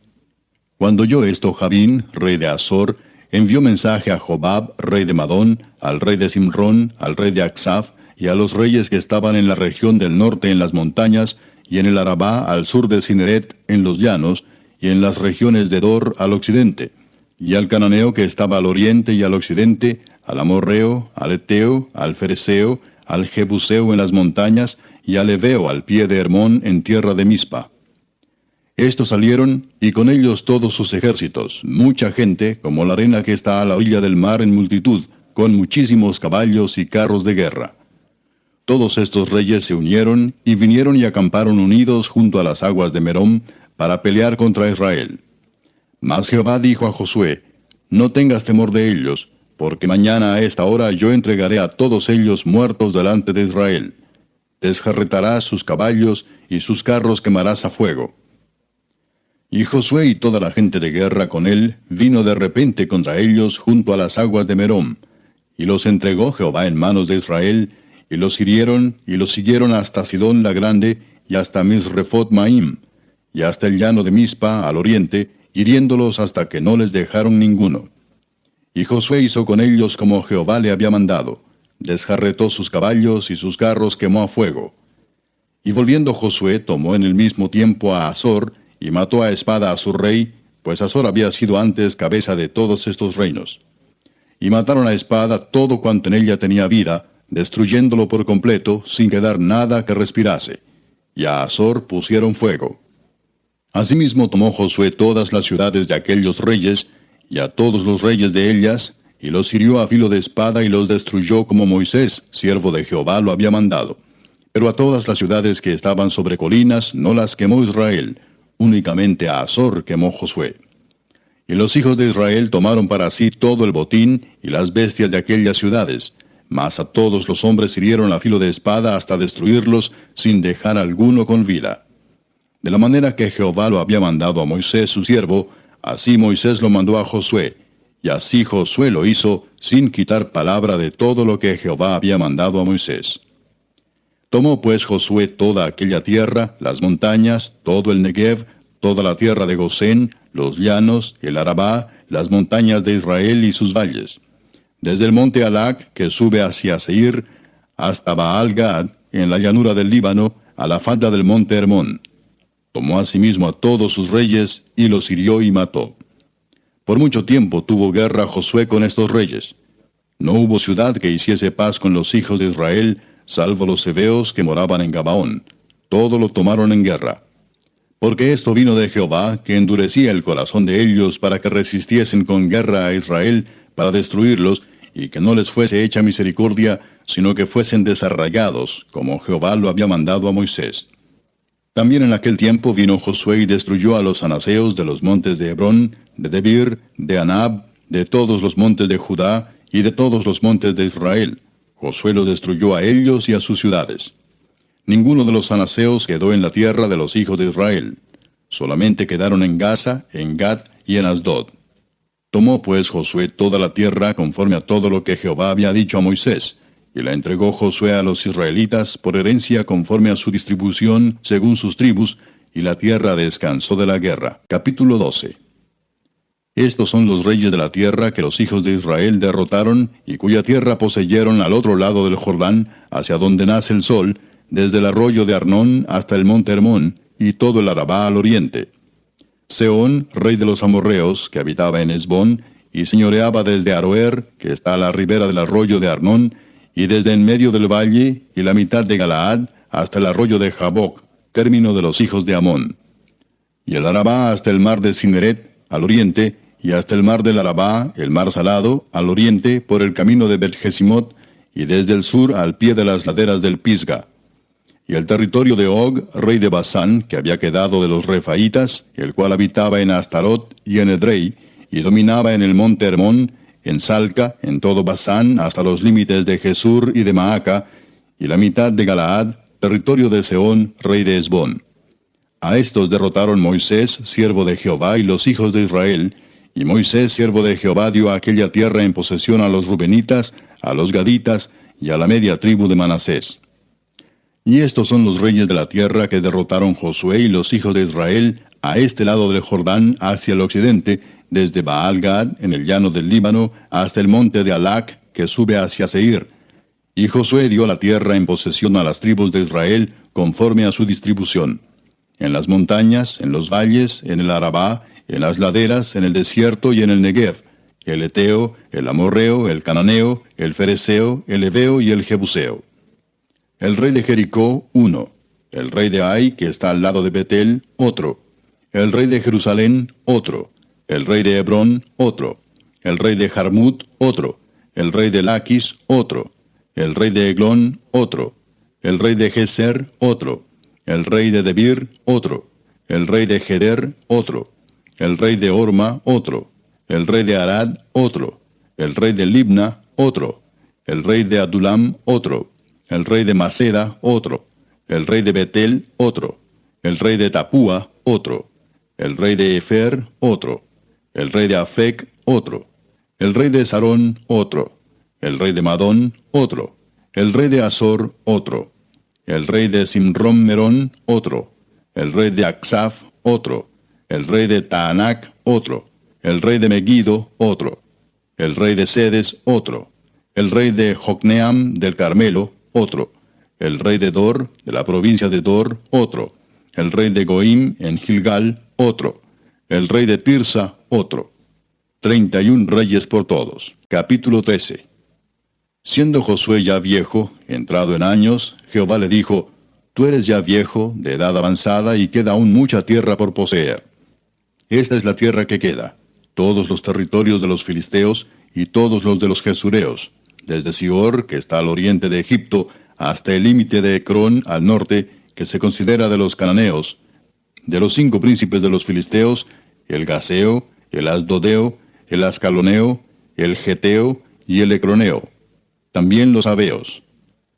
Cuando oyó esto Jabín, rey de Azor, envió mensaje a Jobab, rey de Madón, al rey de Simrón, al rey de Aksaf, y a los reyes que estaban en la región del norte en las montañas, y en el Arabá al sur de Cineret en los llanos, y en las regiones de Dor al occidente, y al cananeo que estaba al oriente y al occidente, al amorreo, al eteo, al fereceo, al jebuseo en las montañas, y al heveo al pie de Hermón en tierra de Mispa. Estos salieron, y con ellos todos sus ejércitos, mucha gente, como la arena que está a la orilla del mar en multitud, con muchísimos caballos y carros de guerra. Todos estos reyes se unieron, y vinieron y acamparon unidos junto a las aguas de Merom, para pelear contra Israel. Mas Jehová dijo a Josué: No tengas temor de ellos, porque mañana a esta hora yo entregaré a todos ellos muertos delante de Israel. Desjarretarás sus caballos, y sus carros quemarás a fuego. Y Josué y toda la gente de guerra con él vino de repente contra ellos junto a las aguas de Merom, y los entregó Jehová en manos de Israel, y los hirieron, y los siguieron hasta Sidón la grande, y hasta Misrefot Maim, y hasta el llano de Mispa al oriente, hiriéndolos hasta que no les dejaron ninguno. Y Josué hizo con ellos como Jehová le había mandado, desjarretó sus caballos y sus carros quemó a fuego. Y volviendo Josué tomó en el mismo tiempo a Azor, y mató a espada a su rey, pues Azor había sido antes cabeza de todos estos reinos. Y mataron a espada todo cuanto en ella tenía vida, destruyéndolo por completo, sin quedar nada que respirase. Y a Azor pusieron fuego. Asimismo tomó Josué todas las ciudades de aquellos reyes, y a todos los reyes de ellas, y los hirió a filo de espada y los destruyó como Moisés, siervo de Jehová, lo había mandado. Pero a todas las ciudades que estaban sobre colinas no las quemó Israel, únicamente a Azor quemó Josué. Y los hijos de Israel tomaron para sí todo el botín y las bestias de aquellas ciudades, mas a todos los hombres hirieron a filo de espada hasta destruirlos, sin dejar alguno con vida. De la manera que Jehová lo había mandado a Moisés su siervo, así Moisés lo mandó a Josué, y así Josué lo hizo, sin quitar palabra de todo lo que Jehová había mandado a Moisés. Tomó pues Josué toda aquella tierra, las montañas, todo el Negev, toda la tierra de Gosén, los llanos, el Arabá, las montañas de Israel y sus valles. Desde el monte Alac, que sube hacia Seir, hasta Baal-Gad, en la llanura del Líbano, a la falda del monte Hermón. Tomó asimismo a todos sus reyes, y los hirió y mató. Por mucho tiempo tuvo guerra Josué con estos reyes. No hubo ciudad que hiciese paz con los hijos de Israel, salvo los heveos que moraban en Gabaón. Todo lo tomaron en guerra. Porque esto vino de Jehová, que endurecía el corazón de ellos para que resistiesen con guerra a Israel, para destruirlos, y que no les fuese hecha misericordia, sino que fuesen desarraigados, como Jehová lo había mandado a Moisés. También en aquel tiempo vino Josué y destruyó a los anaseos de los montes de Hebrón, de Debir, de Anab, de todos los montes de Judá, y de todos los montes de Israel. Josué los destruyó a ellos y a sus ciudades. Ninguno de los anaseos quedó en la tierra de los hijos de Israel. Solamente quedaron en Gaza, en Gat y en Asdod. Tomó pues Josué toda la tierra conforme a todo lo que Jehová había dicho a Moisés, y la entregó Josué a los israelitas por herencia conforme a su distribución según sus tribus, y la tierra descansó de la guerra. Capítulo 12. Estos son los reyes de la tierra que los hijos de Israel derrotaron, y cuya tierra poseyeron al otro lado del Jordán, hacia donde nace el sol, desde el arroyo de Arnón hasta el monte Hermón, y todo el Arabá al oriente. Sehón, rey de los amorreos, que habitaba en Hesbón, y señoreaba desde Aroer, que está a la ribera del arroyo de Arnón, y desde en medio del valle, y la mitad de Galaad, hasta el arroyo de Jaboc, término de los hijos de Amón. Y el Arabá hasta el mar de Cineret, al oriente, y hasta el mar del Arabá, el mar salado, al oriente, por el camino de Bet-Jesimot, y desde el sur al pie de las laderas del Pisga. Y el territorio de Og, rey de Basán, que había quedado de los Refaítas, el cual habitaba en Astarot y en Edrei, y dominaba en el monte Hermón, en Salca, en todo Basán, hasta los límites de Jesur y de Maaca, y la mitad de Galaad, territorio de Sehón, rey de Hesbón. A estos derrotaron Moisés, siervo de Jehová, y los hijos de Israel, y Moisés, siervo de Jehová, dio aquella tierra en posesión a los rubenitas, a los gaditas, y a la media tribu de Manasés. Y estos son los reyes de la tierra que derrotaron Josué y los hijos de Israel a este lado del Jordán hacia el occidente, desde Baal-Gad, en el llano del Líbano, hasta el monte de Alac, que sube hacia Seir. Y Josué dio la tierra en posesión a las tribus de Israel, conforme a su distribución. En las montañas, en los valles, en el Arabá, en las laderas, en el desierto y en el Negev, el Eteo, el Amorreo, el Cananeo, el Fereceo, el Heveo y el Jebuseo. El rey de Jericó, uno. El rey de Ai, que está al lado de Betel, otro. El rey de Jerusalén, otro. El rey de Hebrón, otro. El rey de Jarmut, otro. El rey de Laquis, otro. El rey de Eglón, otro. El rey de Geser, otro. El rey de Debir, otro. El rey de Geder, otro. El rey de Orma, otro. El rey de Arad, otro. El rey de Libna, otro. El rey de Adulam, otro. El rey de Maceda, otro. El rey de Betel, otro. El rey de Tapúa, otro. El rey de Efer, otro. El rey de Afec, otro. El rey de Sarón, otro. El rey de Madón, otro. El rey de Azor, otro. El rey de Simrón Merón, otro. El rey de Aksaf, otro. El rey de Taanac, otro. El rey de Megiddo, otro. El rey de Sedes, otro. El rey de Jocneam del Carmelo, otro. El rey de Dor, de la provincia de Dor, otro. El rey de Goim en Gilgal, otro. El rey de Tirsa, otro. 31 reyes por todos. Capítulo 13. Siendo Josué ya viejo, entrado en años, Jehová le dijo, Tú eres ya viejo, de edad avanzada, y queda aún mucha tierra por poseer. Esta es la tierra que queda, todos los territorios de los filisteos, y todos los de los gesureos, desde Sior, que está al oriente de Egipto, hasta el límite de Ecrón, al norte, que se considera de los cananeos, de los 5 príncipes de los filisteos, el Gaseo, el Asdodeo, el Ascaloneo, el Geteo y el Ecroneo, también los Abeos.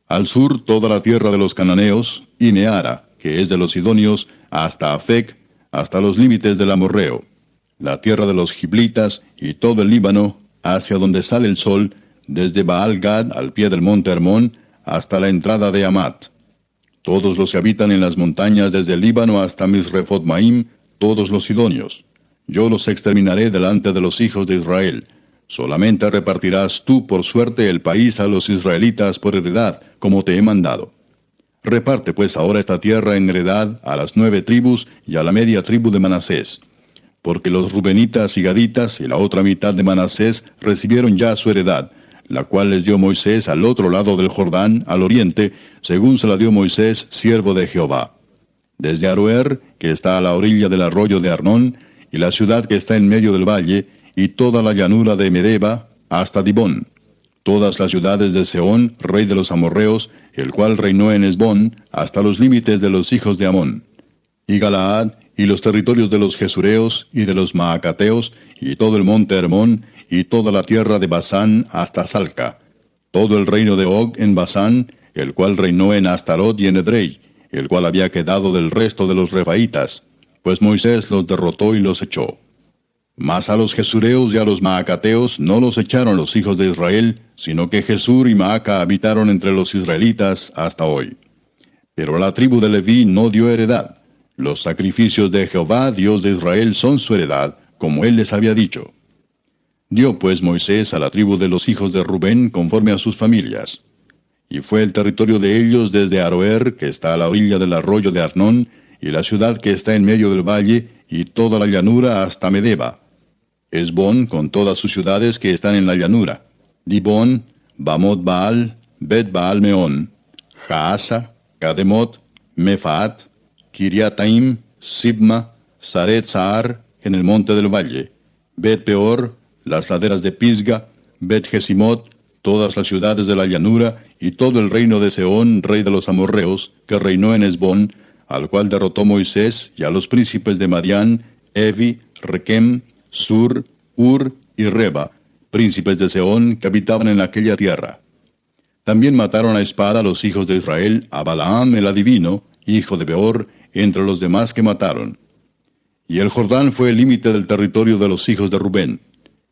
Al sur toda la tierra de los cananeos, y Neara, que es de los sidonios, hasta Afec, hasta los límites del amorreo, la tierra de los giblitas y todo el Líbano, hacia donde sale el sol, desde Baal-Gad al pie del monte Hermón, hasta la entrada de Amat. Todos los que habitan en las montañas desde el Líbano hasta Misrefot-Maim, todos los sidonios. Yo los exterminaré delante de los hijos de Israel. Solamente repartirás tú por suerte el país a los israelitas por heredad, como te he mandado. Reparte pues ahora esta tierra en heredad a las 9 tribus y a la media tribu de Manasés. Porque los rubenitas y gaditas y la otra mitad de Manasés recibieron ya su heredad, la cual les dio Moisés al otro lado del Jordán, al oriente, según se la dio Moisés, siervo de Jehová. Desde Aroer, que está a la orilla del arroyo de Arnón, y la ciudad que está en medio del valle, y toda la llanura de Medeba, hasta Dibón. Todas las ciudades de Sehón, rey de los amorreos, el cual reinó en Hesbón, hasta los límites de los hijos de Amón. Y Galaad, y los territorios de los Gesureos, y de los Maacateos, y todo el monte Hermón, y toda la tierra de Basán, hasta Salca. Todo el reino de Og en Basán, el cual reinó en Astarot y en Edrei, el cual había quedado del resto de los Refaitas, pues Moisés los derrotó y los echó. Mas a los Gesureos y a los Maacateos no los echaron los hijos de Israel, sino que Jesur y Maaca habitaron entre los israelitas hasta hoy. Pero a la tribu de Leví no dio heredad. Los sacrificios de Jehová, Dios de Israel, son su heredad, como él les había dicho. Dio pues Moisés a la tribu de los hijos de Rubén conforme a sus familias. Y fue el territorio de ellos desde Aroer, que está a la orilla del arroyo de Arnón, y la ciudad que está en medio del valle, y toda la llanura hasta Medeba. Hesbón con todas sus ciudades que están en la llanura. Dibón, Bamot Baal, Bet Baal Meón, Jaasa, Kademot, Mefaat, Kiriataim, Sibma, Saret Sahar, en el monte del valle, Bet Peor, las laderas de Pisga, Bet Jesimot, todas las ciudades de la llanura, y todo el reino de Sehón, rey de los amorreos, que reinó en Hesbón, al cual derrotó Moisés, y a los príncipes de Madián, Evi, Requem, Sur, Ur y Reba, príncipes de Sehón, que habitaban en aquella tierra. También mataron a espada a los hijos de Israel, a Balaam el adivino, hijo de Beor, entre los demás que mataron. Y el Jordán fue el límite del territorio de los hijos de Rubén.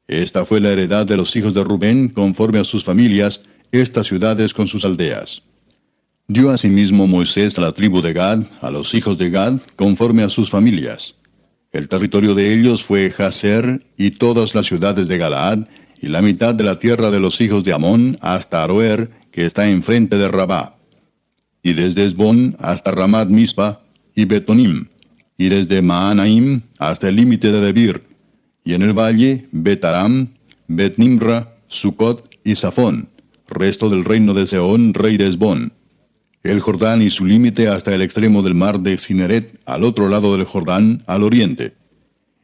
Esta fue la heredad de los hijos de Rubén, conforme a sus familias, estas ciudades con sus aldeas. Dio asimismo Moisés a la tribu de Gad, a los hijos de Gad, conforme a sus familias. El territorio de ellos fue Jazer y todas las ciudades de Galaad, y la mitad de la tierra de los hijos de Amón hasta Aroer, que está enfrente de Rabá. Y desde Hesbón hasta Ramat Mispa y Betonim, y desde Maanaim hasta el límite de Debir, y en el valle Betaram, Bet-Nimra, Sucot y Safón, resto del reino de Sehón, rey de Hesbón. El Jordán y su límite hasta el extremo del mar de Cineret, al otro lado del Jordán, al oriente.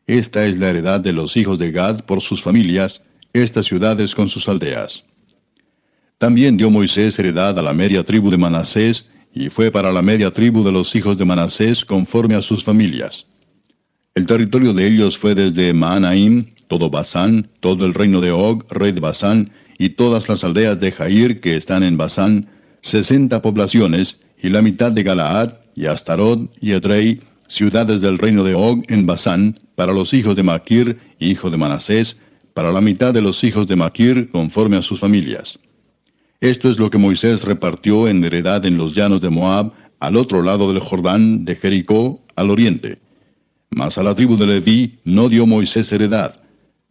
Esta es la heredad de los hijos de Gad por sus familias, estas ciudades con sus aldeas. También dio Moisés heredad a la media tribu de Manasés, y fue para la media tribu de los hijos de Manasés conforme a sus familias. El territorio de ellos fue desde Maanaim, todo Basán, todo el reino de Og, rey de Basán, y todas las aldeas de Jair que están en Basán, 60 poblaciones, y la mitad de Galaad, y Astarot, y Edrei, ciudades del reino de Og en Basán, para los hijos de Maquir, hijo de Manasés, para la mitad de los hijos de Maquir, conforme a sus familias. Esto es lo que Moisés repartió en heredad en los llanos de Moab, al otro lado del Jordán, de Jericó, al oriente. Mas a la tribu de Leví no dio Moisés heredad.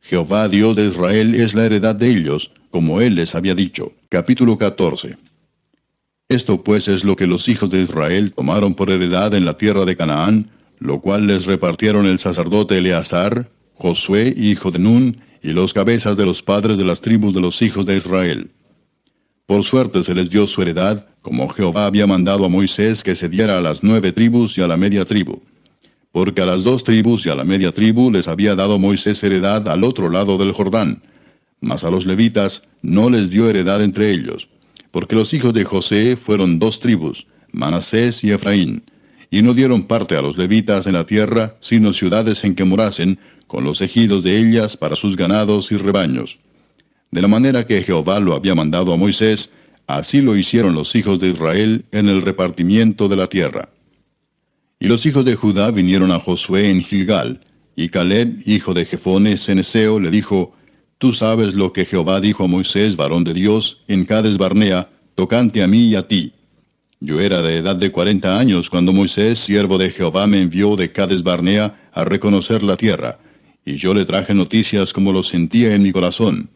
Jehová Dios de Israel es la heredad de ellos, como él les había dicho. Capítulo 14. Esto pues es lo que los hijos de Israel tomaron por heredad en la tierra de Canaán, lo cual les repartieron el sacerdote Eleazar, Josué hijo de Nun, y los cabezas de los padres de las tribus de los hijos de Israel. Por suerte se les dio su heredad, como Jehová había mandado a Moisés que se diera a las 9 tribus y a la media tribu. Porque a las 2 tribus y a la media tribu les había dado Moisés heredad al otro lado del Jordán. Mas a los levitas no les dio heredad entre ellos, porque los hijos de José fueron 2 tribus, Manasés y Efraín, y no dieron parte a los levitas en la tierra, sino ciudades en que morasen, con los ejidos de ellas para sus ganados y rebaños. De la manera que Jehová lo había mandado a Moisés, así lo hicieron los hijos de Israel en el repartimiento de la tierra. Y los hijos de Judá vinieron a Josué en Gilgal, y Caleb, hijo de Jefone ceneseo, le dijo: Tú sabes lo que Jehová dijo a Moisés, varón de Dios, en Cades Barnea, tocante a mí y a ti. Yo era de edad de 40 años cuando Moisés, siervo de Jehová, me envió de Cades Barnea a reconocer la tierra, y yo le traje noticias como lo sentía en mi corazón.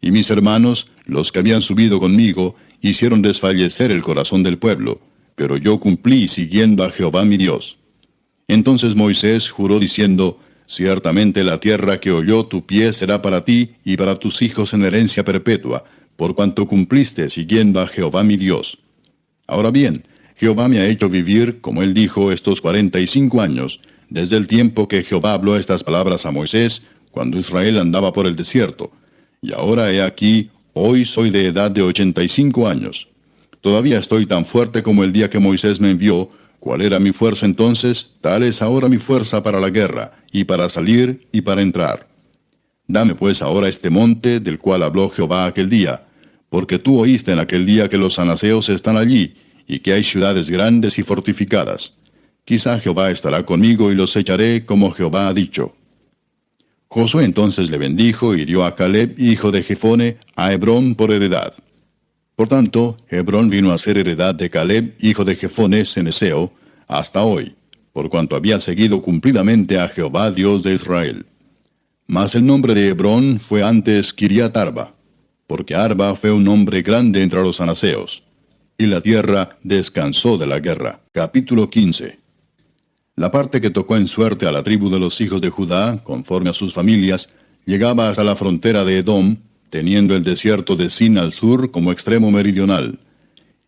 Y mis hermanos, los que habían subido conmigo, hicieron desfallecer el corazón del pueblo, pero yo cumplí siguiendo a Jehová mi Dios. Entonces Moisés juró diciendo: Ciertamente la tierra que oyó tu pie será para ti y para tus hijos en herencia perpetua, por cuanto cumpliste siguiendo a Jehová mi Dios. Ahora bien, Jehová me ha hecho vivir, como él dijo, estos 45 años, desde el tiempo que Jehová habló estas palabras a Moisés, cuando Israel andaba por el desierto. Y ahora he aquí, hoy soy de edad de 85 años. Todavía estoy tan fuerte como el día que Moisés me envió. ¿Cuál era mi fuerza entonces? Tal es ahora mi fuerza para la guerra, y para salir, y para entrar. Dame pues ahora este monte, del cual habló Jehová aquel día, porque tú oíste en aquel día que los anaseos están allí, y que hay ciudades grandes y fortificadas. Quizá Jehová estará conmigo y los echaré como Jehová ha dicho. Josué entonces le bendijo y dio a Caleb, hijo de Jefone, a Hebrón por heredad. Por tanto, Hebrón vino a ser heredad de Caleb, hijo de Jefone ceneseo, hasta hoy, por cuanto había seguido cumplidamente a Jehová Dios de Israel. Mas el nombre de Hebrón fue antes Kiriat Arba, porque Arba fue un hombre grande entre los anaseos. Y la tierra descansó de la guerra. Capítulo 15. La parte que tocó en suerte a la tribu de los hijos de Judá, conforme a sus familias, llegaba hasta la frontera de Edom, teniendo el desierto de Sin al sur como extremo meridional.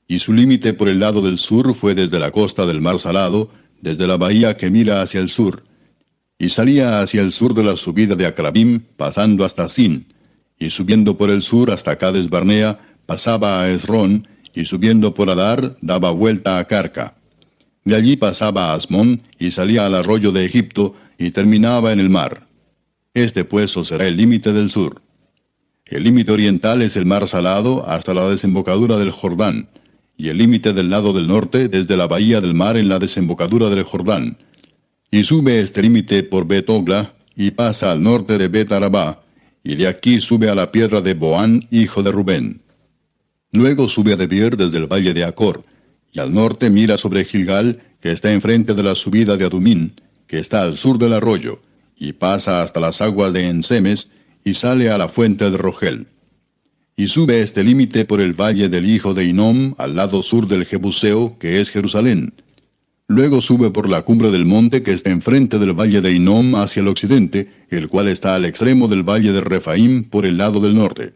Y su límite por el lado del sur fue desde la costa del mar Salado, desde la bahía que mira hacia el sur. Y salía hacia el sur de la subida de Acrabim, pasando hasta Sin, y subiendo por el sur hasta Cades Barnea, pasaba a Esrón, y subiendo por Adar, daba vuelta a Carca. De allí pasaba a Asmón, y salía al arroyo de Egipto, y terminaba en el mar. Este pues será el límite del sur. El límite oriental es el mar Salado hasta la desembocadura del Jordán, y el límite del lado del norte desde la bahía del mar en la desembocadura del Jordán. Y sube este límite por Bet-Ogla, y pasa al norte de Bet-Arabá, y de aquí sube a la piedra de Boán, hijo de Rubén. Luego sube a Debir desde el valle de Acor, y al norte mira sobre Gilgal, que está enfrente de la subida de Adumín, que está al sur del arroyo, y pasa hasta las aguas de Ensemes, y sale a la fuente de Rogel. Y sube este límite por el valle del hijo de Hinnom, al lado sur del Jebuseo, que es Jerusalén. Luego sube por la cumbre del monte que está enfrente del valle de Hinnom hacia el occidente, el cual está al extremo del valle de Refaim por el lado del norte.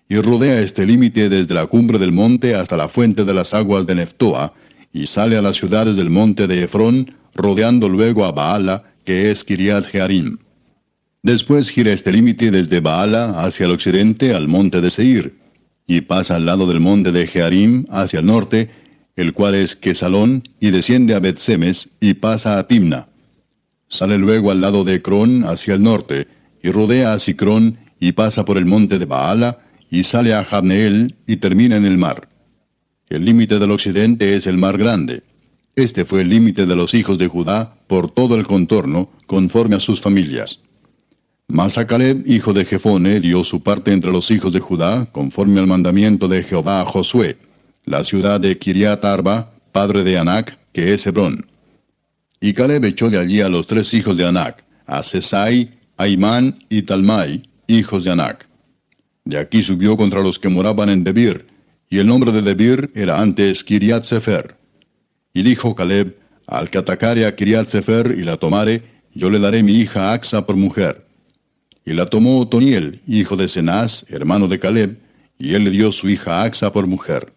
Y rodea este límite desde la cumbre del monte hasta la fuente de las aguas de Neftoa, y sale a las ciudades del monte de Efrón, rodeando luego a Baala, que es Kiriat Jearim. Después gira este límite desde Baala hacia el occidente al monte de Seir, y pasa al lado del monte de Jearim hacia el norte, el cual es Quesalón, y desciende a Bet-Semes, y pasa a Timna. Sale luego al lado de Ecrón hacia el norte, y rodea a Sicrón, y pasa por el monte de Baala, y sale a Jabneel, y termina en el mar. El límite del occidente es el mar grande. Este fue el límite de los hijos de Judá por todo el contorno, conforme a sus familias. Mas a Caleb, hijo de Jefone, dio su parte entre los hijos de Judá, conforme al mandamiento de Jehová a Josué, la ciudad de Kiriat Arba, padre de Anac, que es Hebrón. Y Caleb echó de allí a los 3 hijos de Anac, a Sesai, Aimán y Talmai, hijos de Anac. De aquí subió contra los que moraban en Debir, y el nombre de Debir era antes Kiriat Sefer. Y dijo Caleb: al que atacare a Kiriat Sefer y la tomare, yo le daré mi hija Axa por mujer. Y la tomó Otoniel, hijo de Cenaz, hermano de Caleb, y él le dio su hija Axa por mujer.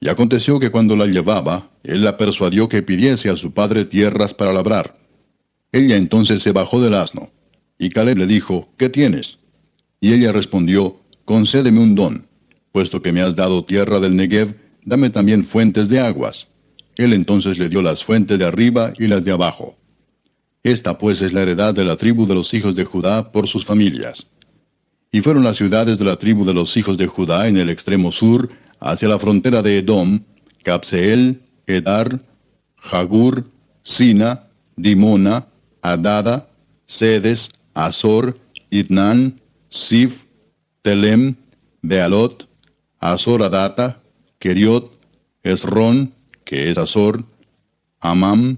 Y aconteció que cuando la llevaba, él la persuadió que pidiese a su padre tierras para labrar. Ella entonces se bajó del asno, y Caleb le dijo, ¿qué tienes? Y ella respondió, concédeme un don, puesto que me has dado tierra del Negev, dame también fuentes de aguas. Él entonces le dio las fuentes de arriba y las de abajo. Esta pues es la heredad de la tribu de los hijos de Judá por sus familias. Y fueron las ciudades de la tribu de los hijos de Judá en el extremo sur, hacia la frontera de Edom, Cabseel, Edar, Jagur, Sina, Dimona, Adada, Sedes, Azor, Itnan, Sif, Telem, Bealot, Azor Adata, Keriot, Esrón, que es Azor, Amam,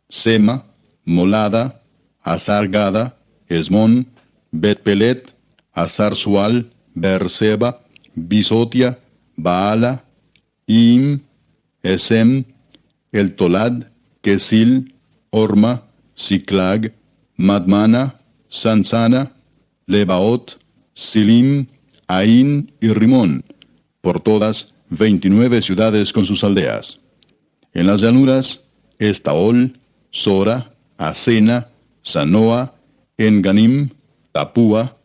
Sema, Molada, Azar Gada, Esmón, Bet-Pelet, Azar Sual, Beerseba, Bisotia, Baala, Im, Esem, El Tolad, Kesil, Orma, Siklag, Madmana, Sansana, Lebaot, Silim, Ain y Rimón, por todas 29 ciudades con sus aldeas. En las llanuras, Estaol, Sora, Asena, Sanoa, Enganim, Tapúa,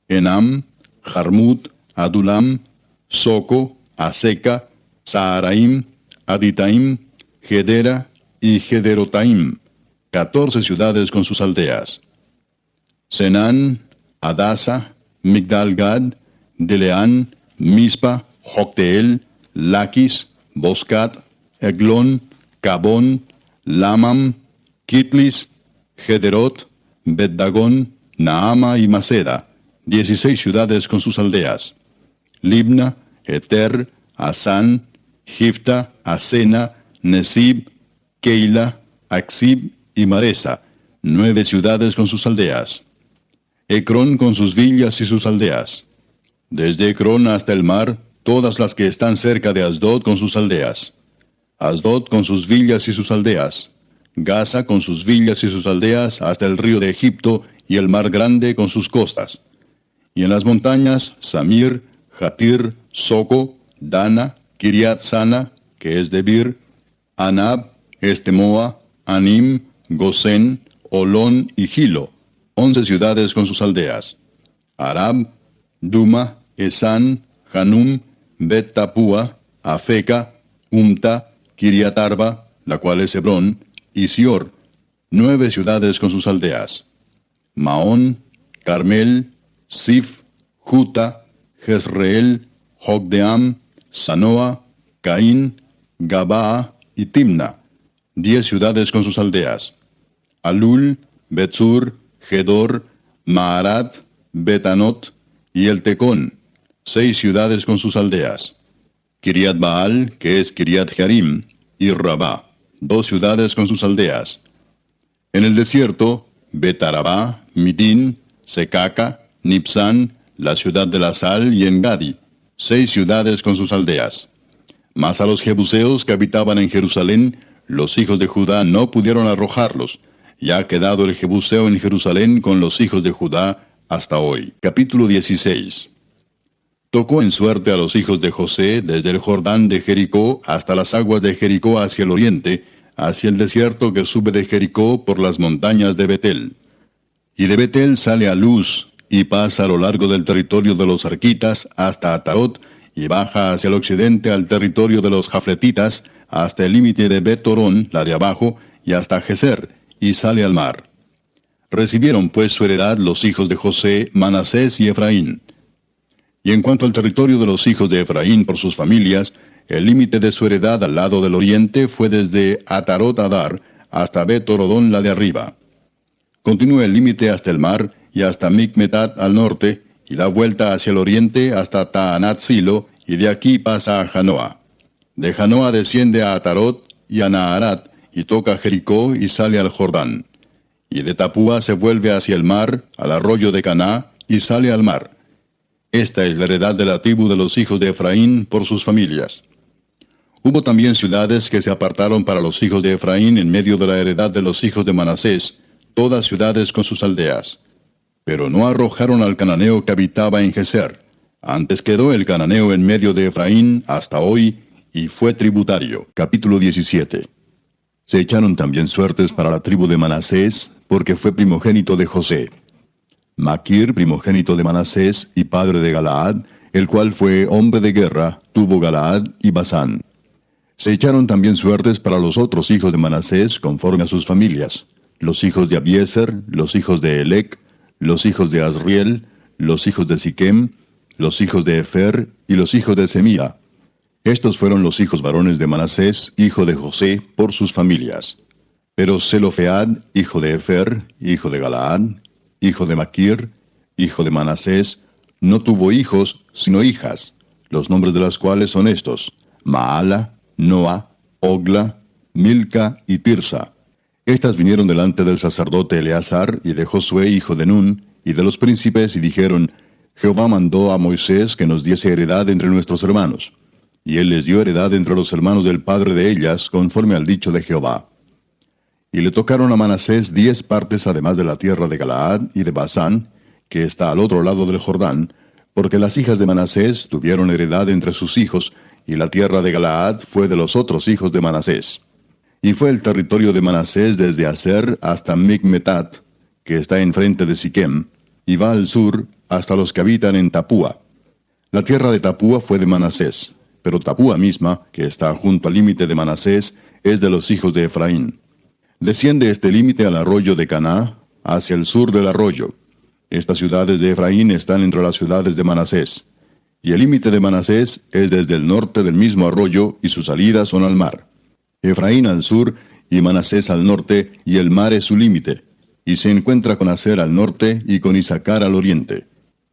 Enam, Jarmut, Adulam, Soco, Aseca, Saharaim, Aditaim, Gedera y Gederotaim, 14 ciudades con sus aldeas. Senán, Adasa, Migdal-Gad, Deleán, Mispa, Jocteel, Laquis, Boscat, Eglón, Cabón, Lamam, Kitlis, Gederot, Bet-Dagón, Naama y Maceda, 16 ciudades con sus aldeas. Libna, Eter, Asán, Gifta, Asena, Nesib, Keila, Axib y Maresa, 9 ciudades con sus aldeas. Ecrón con sus villas y sus aldeas. Desde Ecrón hasta el mar, todas las que están cerca de Asdod con sus aldeas. Asdod con sus villas y sus aldeas. Gaza con sus villas y sus aldeas hasta el río de Egipto y el mar grande con sus costas. Y en las montañas, Samir, Jatir, Soco, Dana, Kiriat Sana, que es Debir, Anab, Estemoa, Anim, Gosén, Olón y Gilo, 11 ciudades con sus aldeas. Arab, Duma, Esán, Hanum, Bet-Tapúa, Afeca, Umta, Kiriatarba, la cual es Hebrón, y Sior, 9 ciudades con sus aldeas. Maón, Carmel, Sif, Juta, Jezreel, Jogdeam, Sanoa, Caín, Gabaa y Timna, 10 ciudades con sus aldeas. Alul, Betzur, Gedor, Maarat, Betanot y El Tecón, 6 ciudades con sus aldeas. Kiriat Baal, que es Kiriat Jearim, y Rabá, 2 ciudades con sus aldeas. En el desierto, Betarabá, Midín, Secaca, Nipsán, la ciudad de la sal y Engadi, 6 ciudades con sus aldeas. Mas a los jebuseos que habitaban en Jerusalén, los hijos de Judá no pudieron arrojarlos, y ha quedado el jebuseo en Jerusalén con los hijos de Judá hasta hoy. Capítulo 16. Tocó en suerte a los hijos de José desde el Jordán de Jericó hasta las aguas de Jericó hacia el oriente, hacia el desierto que sube de Jericó por las montañas de Betel. Y de Betel sale a Luz, y pasa a lo largo del territorio de los arquitas hasta Atarot, y baja hacia el occidente al territorio de los jafletitas, hasta el límite de Bet-Torón, la de abajo, y hasta Geser, y sale al mar. Recibieron pues su heredad los hijos de José, Manasés y Efraín. Y en cuanto al territorio de los hijos de Efraín por sus familias, el límite de su heredad al lado del oriente fue desde Atarot Adar hasta Bet-Torodón, la de arriba. Continúa el límite hasta el mar y hasta Micmetat al norte, y da vuelta hacia el oriente hasta Taanat Silo, y de aquí pasa a Janoa. De Janoa desciende a Atarot y a Naharat, y toca Jericó y sale al Jordán. Y de Tapúa se vuelve hacia el mar, al arroyo de Caná, y sale al mar. Esta es la heredad de la tribu de los hijos de Efraín por sus familias. Hubo también ciudades que se apartaron para los hijos de Efraín en medio de la heredad de los hijos de Manasés, todas ciudades con sus aldeas. Pero no arrojaron al cananeo que habitaba en Geser, Antes quedó el cananeo en medio de Efraín hasta hoy, y fue tributario. Capítulo 17. Se echaron también suertes para la tribu de Manasés, porque fue primogénito de José. Maquir, primogénito de Manasés y padre de Galaad, el cual fue hombre de guerra, tuvo Galaad y Basán. Se echaron también suertes para los otros hijos de Manasés, conforme a sus familias: los hijos de Abiezer, los hijos de Elec, los hijos de Asriel, los hijos de Siquem, los hijos de Efer y los hijos de Semía. Estos fueron los hijos varones de Manasés, hijo de José, por sus familias. Pero Zelofead, hijo de Efer, hijo de Galaad, hijo de Maquir, hijo de Manasés, no tuvo hijos, sino hijas, los nombres de las cuales son estos: Maala, Noa, Ogla, Milca y Tirsa. Estas vinieron delante del sacerdote Eleazar y de Josué, hijo de Nun, y de los príncipes, y dijeron: Jehová mandó a Moisés que nos diese heredad entre nuestros hermanos. Y él les dio heredad entre los hermanos del padre de ellas, conforme al dicho de Jehová. Y le tocaron a Manasés 10 partes además de la tierra de Galaad y de Basán, que está al otro lado del Jordán, porque las hijas de Manasés tuvieron heredad entre sus hijos, y la tierra de Galaad fue de los otros hijos de Manasés. Y fue el territorio de Manasés desde Aser hasta Micmetat, que está enfrente de Siquem, y va al sur hasta los que habitan en Tapúa. La tierra de Tapúa fue de Manasés, pero Tapúa misma, que está junto al límite de Manasés, es de los hijos de Efraín. Desciende este límite al arroyo de Caná, hacia el sur del arroyo. Estas ciudades de Efraín están entre las ciudades de Manasés. Y el límite de Manasés es desde el norte del mismo arroyo, y sus salidas son al mar. Efraín al sur, y Manasés al norte, y el mar es su límite. Y se encuentra con Aser al norte, y con Isacar al oriente.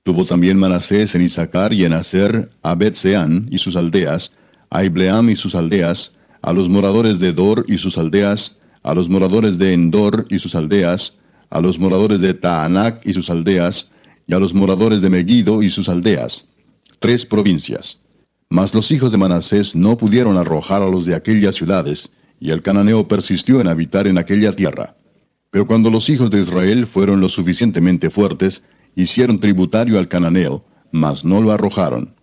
Tuvo también Manasés en Isacar y en Aser a Bet-Seán y sus aldeas, a Ibleam y sus aldeas, a los moradores de Dor y sus aldeas, a los moradores de Endor y sus aldeas, a los moradores de Taanac y sus aldeas, y a los moradores de Megiddo y sus aldeas. 3 provincias. Mas los hijos de Manasés no pudieron arrojar a los de aquellas ciudades, y el cananeo persistió en habitar en aquella tierra. Pero cuando los hijos de Israel fueron lo suficientemente fuertes, hicieron tributario al cananeo, mas no lo arrojaron.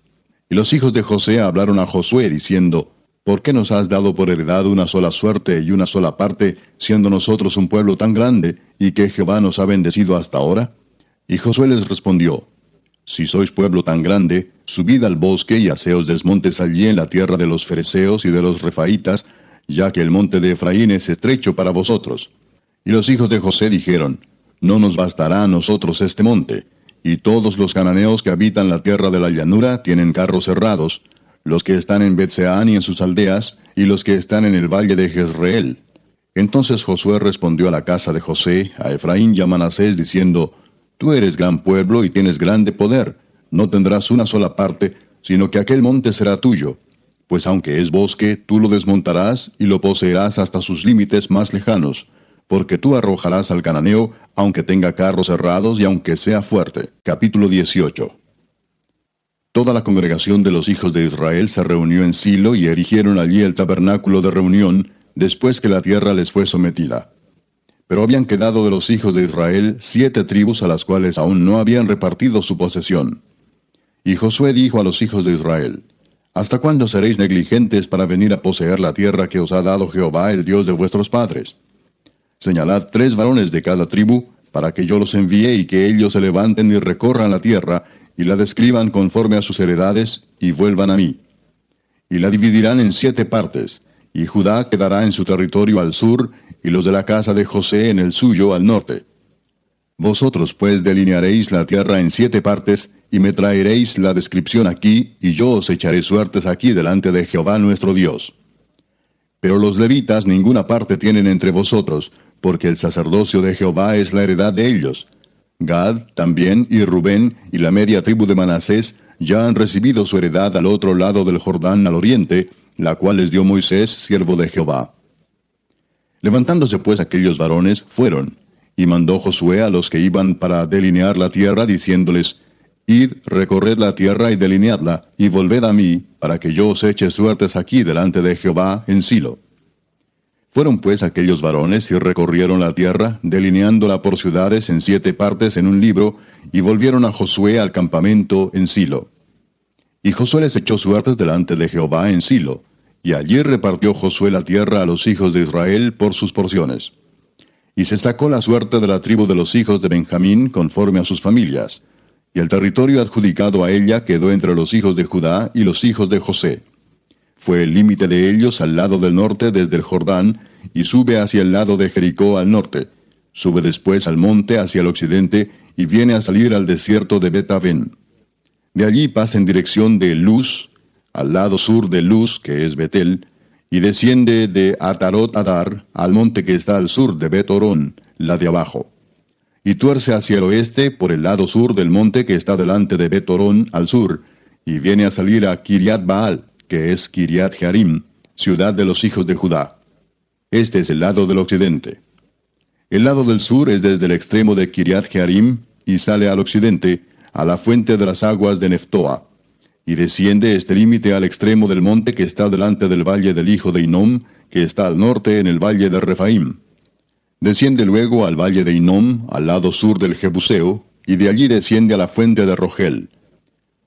Y los hijos de José hablaron a Josué, diciendo: ¿Por qué nos has dado por heredad una sola suerte y una sola parte, siendo nosotros un pueblo tan grande, y que Jehová nos ha bendecido hasta ahora? Y Josué les respondió: Si sois pueblo tan grande, subid al bosque y haceos desmontes allí en la tierra de los fereceos y de los refaitas, ya que el monte de Efraín es estrecho para vosotros. Y los hijos de José dijeron: No nos bastará a nosotros este monte, y todos los cananeos que habitan la tierra de la llanura tienen carros cerrados, los que están en Bet-Seán y en sus aldeas, y los que están en el valle de Jezreel. Entonces Josué respondió a la casa de José, a Efraín y a Manasés, diciendo: Tú eres gran pueblo y tienes grande poder, no tendrás una sola parte, sino que aquel monte será tuyo. Pues aunque es bosque, tú lo desmontarás y lo poseerás hasta sus límites más lejanos, porque tú arrojarás al cananeo, aunque tenga carros cerrados y aunque sea fuerte. Capítulo 18. Toda la congregación de los hijos de Israel se reunió en Silo y erigieron allí el tabernáculo de reunión, después que la tierra les fue sometida. Pero habían quedado de los hijos de Israel 7 tribus a las cuales aún no habían repartido su posesión. Y Josué dijo a los hijos de Israel: ¿Hasta cuándo seréis negligentes para venir a poseer la tierra que os ha dado Jehová, el Dios de vuestros padres? Señalad 3 varones de cada tribu, para que yo los envíe y que ellos se levanten y recorran la tierra, y la describan conforme a sus heredades, y vuelvan a mí. Y la dividirán en 7 partes, y Judá quedará en su territorio al sur, y los de la casa de José en el suyo al norte. Vosotros pues delinearéis la tierra en 7 partes, y me traeréis la descripción aquí, y yo os echaré suertes aquí delante de Jehová nuestro Dios. Pero los levitas ninguna parte tienen entre vosotros, porque el sacerdocio de Jehová es la heredad de ellos. Gad también y Rubén y la media tribu de Manasés ya han recibido su heredad al otro lado del Jordán al oriente, la cual les dio Moisés, siervo de Jehová. Levantándose pues aquellos varones, fueron, y mandó Josué a los que iban para delinear la tierra, diciéndoles: Id, recorred la tierra y delineadla, y volved a mí, para que yo os eche suertes aquí delante de Jehová en Silo. Fueron pues aquellos varones y recorrieron la tierra, delineándola por ciudades en 7 partes en un libro, y volvieron a Josué al campamento en Silo. Y Josué les echó suertes delante de Jehová en Silo, y allí repartió Josué la tierra a los hijos de Israel por sus porciones. Y se sacó la suerte de la tribu de los hijos de Benjamín conforme a sus familias, y el territorio adjudicado a ella quedó entre los hijos de Judá y los hijos de José. Fue el límite de ellos al lado del norte desde el Jordán, y sube hacia el lado de Jericó al norte. Sube después al monte hacia el occidente, y viene a salir al desierto de Bet-Aven. De allí pasa en dirección de Luz, al lado sur de Luz, que es Betel, y desciende de Atarot Adar al monte que está al sur de Bet-Orón, la de abajo. Y tuerce hacia el oeste por el lado sur del monte que está delante de Bet-Orón al sur, y viene a salir a Kiriat Baal, que es Kiriat Jearim, ciudad de los hijos de Judá. Este es el lado del occidente. El lado del sur es desde el extremo de Kiriat Jearim, y sale al occidente, a la fuente de las aguas de Neftoa, y desciende este límite al extremo del monte que está delante del valle del hijo de Hinnom, que está al norte en el valle de Refaim. Desciende luego al valle de Hinnom, al lado sur del Jebuseo, y de allí desciende a la fuente de Rogel.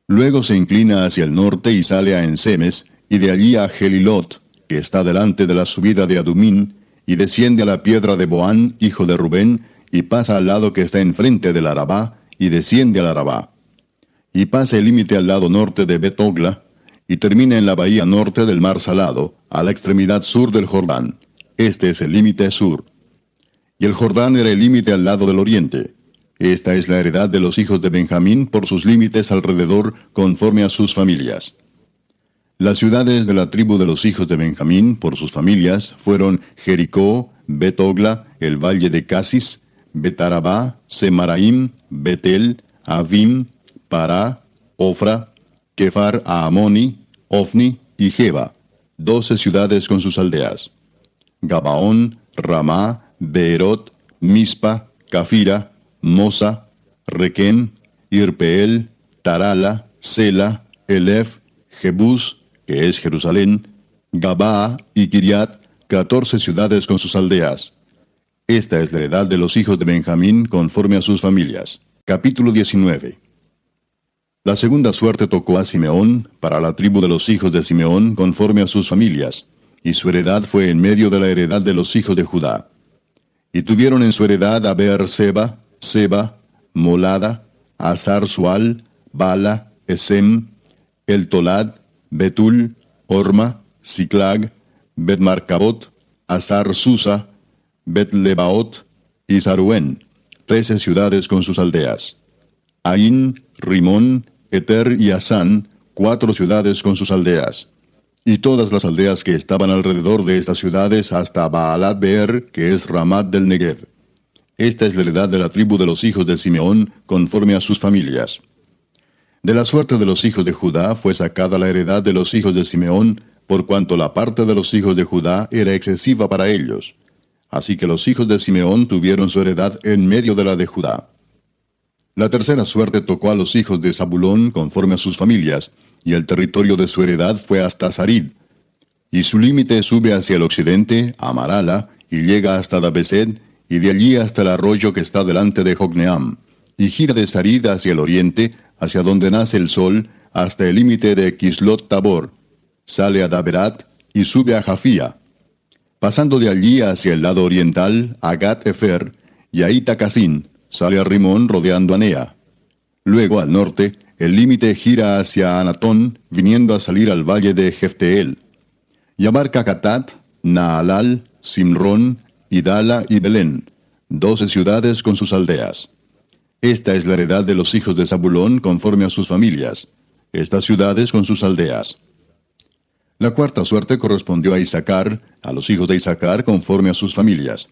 Luego se inclina hacia el norte y sale a Ensemes, y de allí a Gelilot, que está delante de la subida de Adumín, y desciende a la piedra de Boán, hijo de Rubén, y pasa al lado que está enfrente del Arabá, y desciende al Arabá. Y pasa el límite al lado norte de Bet-Ogla, y termina en la bahía norte del mar Salado, a la extremidad sur del Jordán. Este es el límite sur. Y el Jordán era el límite al lado del oriente. Esta es la heredad de los hijos de Benjamín por sus límites alrededor, conforme a sus familias. Las ciudades de la tribu de los hijos de Benjamín, por sus familias, fueron Jericó, Bet-Ogla, el valle de Casis, Bet-Arabá, Semaraim, Betel, Avim, Pará, Ofra, Kefar Aamoni, Ofni y Geba, 12 ciudades con sus aldeas. Gabaón, Ramá, Beerot, Mispa, Cafira, Mosa, Requem, Irpeel, Tarala, Sela, Elef, Jebús, que es Jerusalén, Gabaa y Kiriat, 14 ciudades con sus aldeas. Esta es la heredad de los hijos de Benjamín conforme a sus familias. Capítulo 19. La segunda suerte tocó a Simeón, para la tribu de los hijos de Simeón conforme a sus familias, y su heredad fue en medio de la heredad de los hijos de Judá. Y tuvieron en su heredad a Beer-seba, Seba, Molada, Azar-Sual, Bala, Esem, El Tolad, Betul, Orma, Siclag, Bet-Marcabot, Azar-Susa, Bet-Lebaot y Saruén, 13 ciudades con sus aldeas. Ain, Rimón, Eter y Asán, 4 ciudades con sus aldeas. Y todas las aldeas que estaban alrededor de estas ciudades hasta Baalat Beer, que es Ramat del Negev. Esta es la heredad de la tribu de los hijos de Simeón, conforme a sus familias. De la suerte de los hijos de Judá fue sacada la heredad de los hijos de Simeón, por cuanto la parte de los hijos de Judá era excesiva para ellos. Así que los hijos de Simeón tuvieron su heredad en medio de la de Judá. La tercera suerte tocó a los hijos de Zabulón conforme a sus familias, y el territorio de su heredad fue hasta Sarid. Y su límite sube hacia el occidente, a Marala, y llega hasta Dabesed, y de allí hasta el arroyo que está delante de Jocneam, y gira de Sarid hacia el oriente, hacia donde nace el sol, hasta el límite de Kislot Tabor. Sale a Daberat, y sube a Jafía. Pasando de allí hacia el lado oriental, a Gat-Efer, y a Itacasin, sale a Rimón rodeando a Nea. Luego, al norte, el límite gira hacia Anatón, viniendo a salir al valle de Jefteel. Y abarca Catat, Naalal, Simrón, Idala y Belén, 12 ciudades con sus aldeas. Esta es la heredad de los hijos de Zabulón conforme a sus familias, estas ciudades con sus aldeas. La cuarta suerte correspondió a Isaacar, a los hijos de Isaacar conforme a sus familias.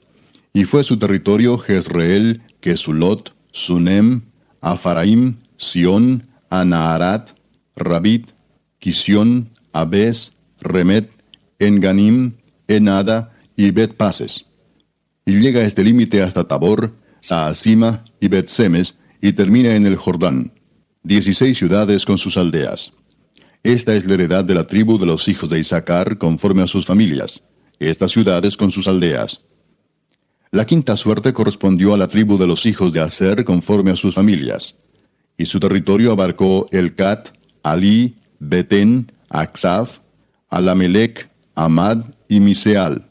Y fue su territorio Jezreel, Kesulot, Sunem, Afaraim, Sión, Anaharat, Rabit, Kisión, Abes, Remet, Enganim, Enada y Bet-Pases. Y llega a este límite hasta Tabor, Saasima y Bet-Semes, y termina en el Jordán, 16 ciudades con sus aldeas. Esta es la heredad de la tribu de los hijos de Isaacar conforme a sus familias, estas ciudades con sus aldeas. La quinta suerte correspondió a la tribu de los hijos de Aser conforme a sus familias, y su territorio abarcó Elcat, Alí, Betén, Aksaf, Alamelec, Amad y Miseal,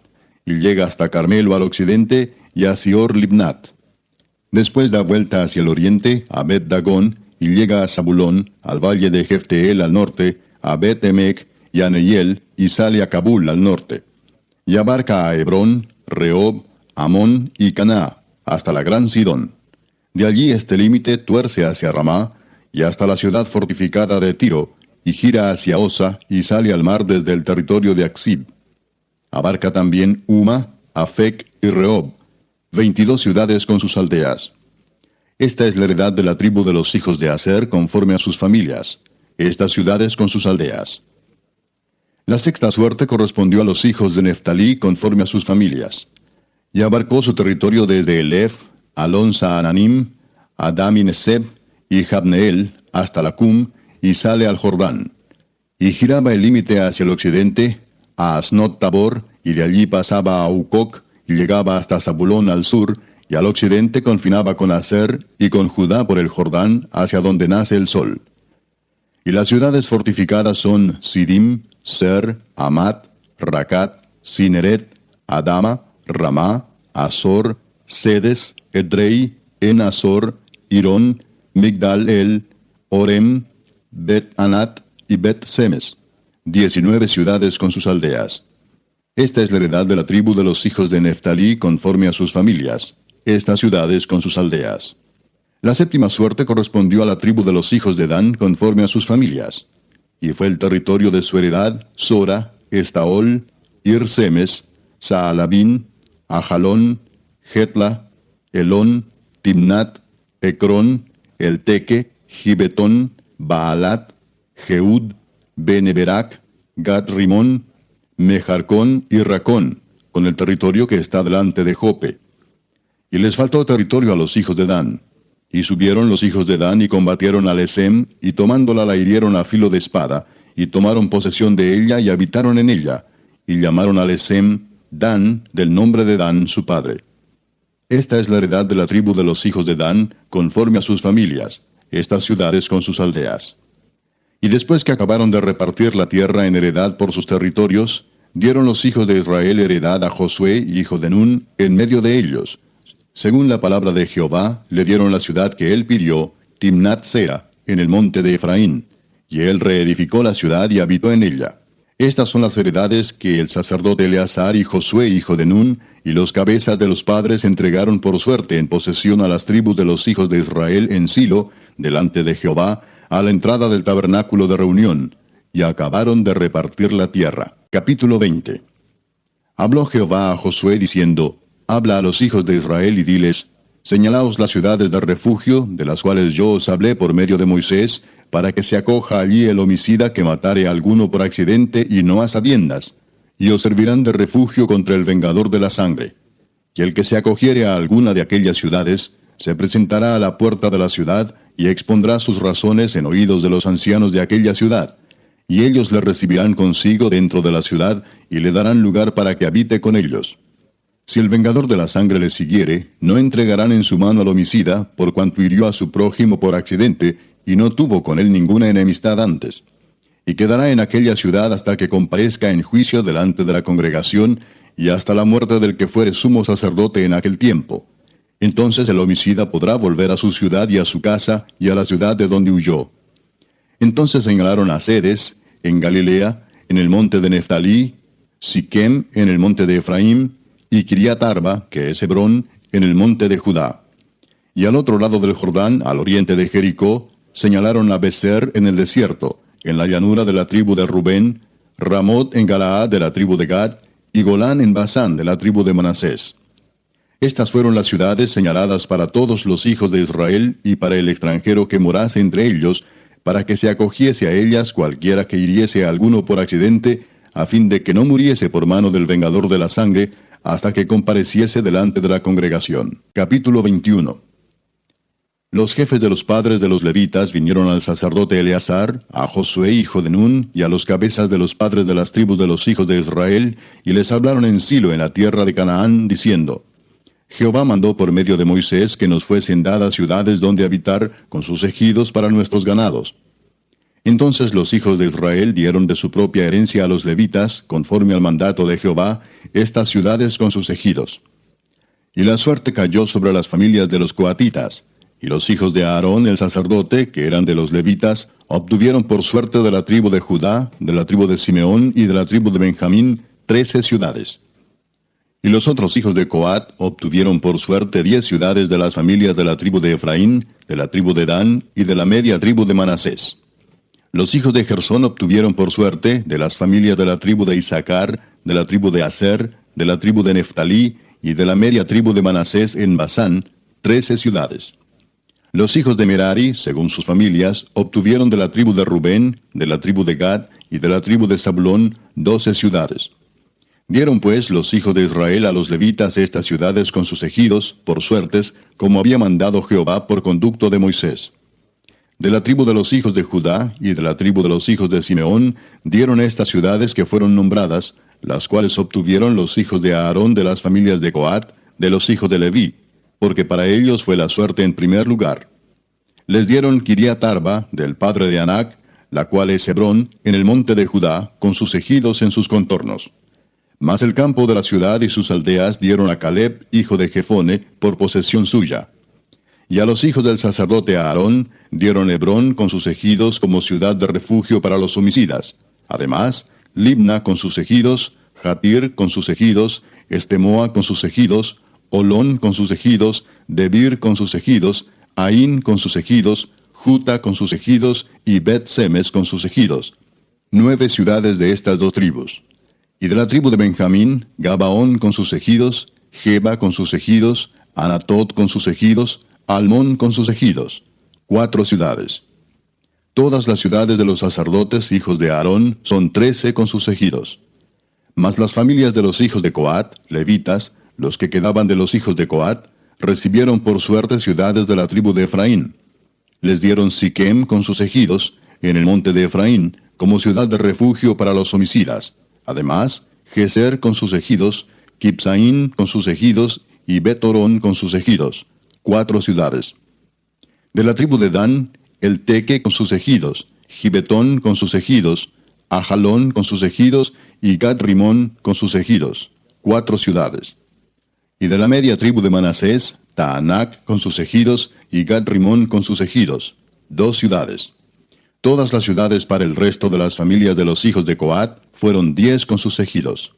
y llega hasta Carmelo al occidente y a Sior Libnat. Después da vuelta hacia el oriente a Bet Dagón y llega a Zabulón, al valle de Jefteel al norte, a Bet Emec y a Neiel, y sale a Cabul al norte. Y abarca a Hebrón, Rehob, Amón y Caná, hasta la gran Sidón. De allí este límite tuerce hacia Ramá, y hasta la ciudad fortificada de Tiro, y gira hacia Osa, y sale al mar desde el territorio de Aksib. Abarca también Uma, Afec y Rehob, 22 ciudades con sus aldeas. Esta es la heredad de la tribu de los hijos de Aser conforme a sus familias, estas ciudades con sus aldeas. La sexta suerte correspondió a los hijos de Neftalí conforme a sus familias, y abarcó su territorio desde Elef, Alon Saananim, Adam-Neseb y Jabneel hasta Lacum, y sale al Jordán. Y giraba el límite hacia el occidente, a Asnot Tabor, y de allí pasaba a Ucoc, y llegaba hasta Zabulón al sur, y al occidente confinaba con Aser y con Judá por el Jordán, hacia donde nace el sol. Y las ciudades fortificadas son Sidim, Ser, Amat, Racat, Cineret, Adama, Ramá, Azor, Sedes, Edrei, En-Azor, Irón, Migdal-El, Orem, Bet-Anat y Bet-Semes, 19 ciudades con sus aldeas. Esta es la heredad de la tribu de los hijos de Neftalí conforme a sus familias, estas ciudades con sus aldeas. La séptima suerte correspondió a la tribu de los hijos de Dan conforme a sus familias, y fue el territorio de su heredad Sora, Estaol, Ir-Semes, Saalabín, Ajalón, Jetla, Elón, Timnat, Ecrón, Elteque, Gibetón, Baalat, Jeud, Beneberac, Gat-Rimón, Mejarcón y Racón, con el territorio que está delante de Jope. Y les faltó territorio a los hijos de Dan. Y subieron los hijos de Dan y combatieron a Lesem, y tomándola la hirieron a filo de espada, y tomaron posesión de ella y habitaron en ella, y llamaron a Lesem Dan, del nombre de Dan su padre. Esta es la heredad de la tribu de los hijos de Dan, conforme a sus familias, estas ciudades con sus aldeas. Y después que acabaron de repartir la tierra en heredad por sus territorios, dieron los hijos de Israel heredad a Josué, hijo de Nun, en medio de ellos. Según la palabra de Jehová, le dieron la ciudad que él pidió, Timnat-Sera, en el monte de Efraín, y él reedificó la ciudad y habitó en ella. Estas son las heredades que el sacerdote Eleazar y Josué, hijo de Nun, y los cabezas de los padres entregaron por suerte en posesión a las tribus de los hijos de Israel en Silo, delante de Jehová, a la entrada del tabernáculo de reunión, y acabaron de repartir la tierra. Capítulo 20. Habló Jehová a Josué diciendo, Habla a los hijos de Israel y diles, Señalaos las ciudades de refugio, de las cuales yo os hablé por medio de Moisés, para que se acoja allí el homicida que matare a alguno por accidente y no a sabiendas, y os servirán de refugio contra el vengador de la sangre. Y el que se acogiere a alguna de aquellas ciudades, se presentará a la puerta de la ciudad, y expondrá sus razones en oídos de los ancianos de aquella ciudad, y ellos le recibirán consigo dentro de la ciudad, y le darán lugar para que habite con ellos. Si el vengador de la sangre le siguiere, no entregarán en su mano al homicida, por cuanto hirió a su prójimo por accidente, y no tuvo con él ninguna enemistad antes. Y quedará en aquella ciudad hasta que comparezca en juicio delante de la congregación, y hasta la muerte del que fuere sumo sacerdote en aquel tiempo. Entonces el homicida podrá volver a su ciudad y a su casa, y a la ciudad de donde huyó. Entonces señalaron a Sedes, en Galilea, en el monte de Neftalí, Siquem, en el monte de Efraín, y Kiriat Arba, que es Hebrón, en el monte de Judá. Y al otro lado del Jordán, al oriente de Jericó, señalaron a Beser en el desierto, en la llanura de la tribu de Rubén, Ramot en Galaad de la tribu de Gad, y Golán en Basán de la tribu de Manasés. Estas fueron las ciudades señaladas para todos los hijos de Israel y para el extranjero que morase entre ellos, para que se acogiese a ellas cualquiera que hiriese a alguno por accidente, a fin de que no muriese por mano del vengador de la sangre, hasta que compareciese delante de la congregación. Capítulo 21. Los jefes de los padres de los levitas vinieron al sacerdote Eleazar, a Josué hijo de Nun, y a los cabezas de los padres de las tribus de los hijos de Israel, y les hablaron en Silo en la tierra de Canaán, diciendo, Jehová mandó por medio de Moisés que nos fuesen dadas ciudades donde habitar, con sus ejidos para nuestros ganados. Entonces los hijos de Israel dieron de su propia herencia a los levitas, conforme al mandato de Jehová, estas ciudades con sus ejidos. Y la suerte cayó sobre las familias de los coatitas, y los hijos de Aarón el sacerdote, que eran de los levitas, obtuvieron por suerte de la tribu de Judá, de la tribu de Simeón y de la tribu de Benjamín 13 ciudades. Y los otros hijos de Coat obtuvieron por suerte 10 ciudades de las familias de la tribu de Efraín, de la tribu de Dan y de la media tribu de Manasés. Los hijos de Gersón obtuvieron por suerte de las familias de la tribu de Isaacar, de la tribu de Aser, de la tribu de Neftalí y de la media tribu de Manasés en Basán, 13 ciudades. Los hijos de Merari, según sus familias, obtuvieron de la tribu de Rubén, de la tribu de Gad y de la tribu de Zabulón 12 ciudades. Dieron pues los hijos de Israel a los levitas estas ciudades con sus ejidos, por suertes, como había mandado Jehová por conducto de Moisés. De la tribu de los hijos de Judá y de la tribu de los hijos de Simeón dieron estas ciudades que fueron nombradas, las cuales obtuvieron los hijos de Aarón de las familias de Coat, de los hijos de Leví, porque para ellos fue la suerte en primer lugar. Les dieron Kiriat Arba, del padre de Anac, la cual es Hebrón, en el monte de Judá, con sus ejidos en sus contornos. Mas el campo de la ciudad y sus aldeas dieron a Caleb, hijo de Jefone, por posesión suya. Y a los hijos del sacerdote Aarón dieron Hebrón con sus ejidos como ciudad de refugio para los homicidas. Además, Libna con sus ejidos, Jatir con sus ejidos, Estemoa con sus ejidos, Olón con sus ejidos, Debir con sus ejidos, Aín con sus ejidos, Juta con sus ejidos y Bet-Semes con sus ejidos. 9 ciudades de estas dos tribus. Y de la tribu de Benjamín, Gabaón con sus ejidos, Geba con sus ejidos, Anatot con sus ejidos, Almón con sus ejidos, 4 ciudades. Todas las ciudades de los sacerdotes, hijos de Aarón, son 13 con sus ejidos. Mas las familias de los hijos de Coat, levitas, los que quedaban de los hijos de Coat, recibieron por suerte ciudades de la tribu de Efraín. Les dieron Siquem con sus ejidos, en el monte de Efraín, como ciudad de refugio para los homicidas. Además, Geser con sus ejidos, Kipsaín con sus ejidos y Bet-Orón con sus ejidos, 4 ciudades. De la tribu de Dan, el Teque con sus ejidos, Gibetón con sus ejidos, Ajalón con sus ejidos y Gad-Rimón con sus ejidos, 4 ciudades. Y de la media tribu de Manasés, Taanac con sus ejidos y Gad-Rimón con sus ejidos, 2 ciudades. Todas las ciudades para el resto de las familias de los hijos de Coat fueron 10 con sus ejidos.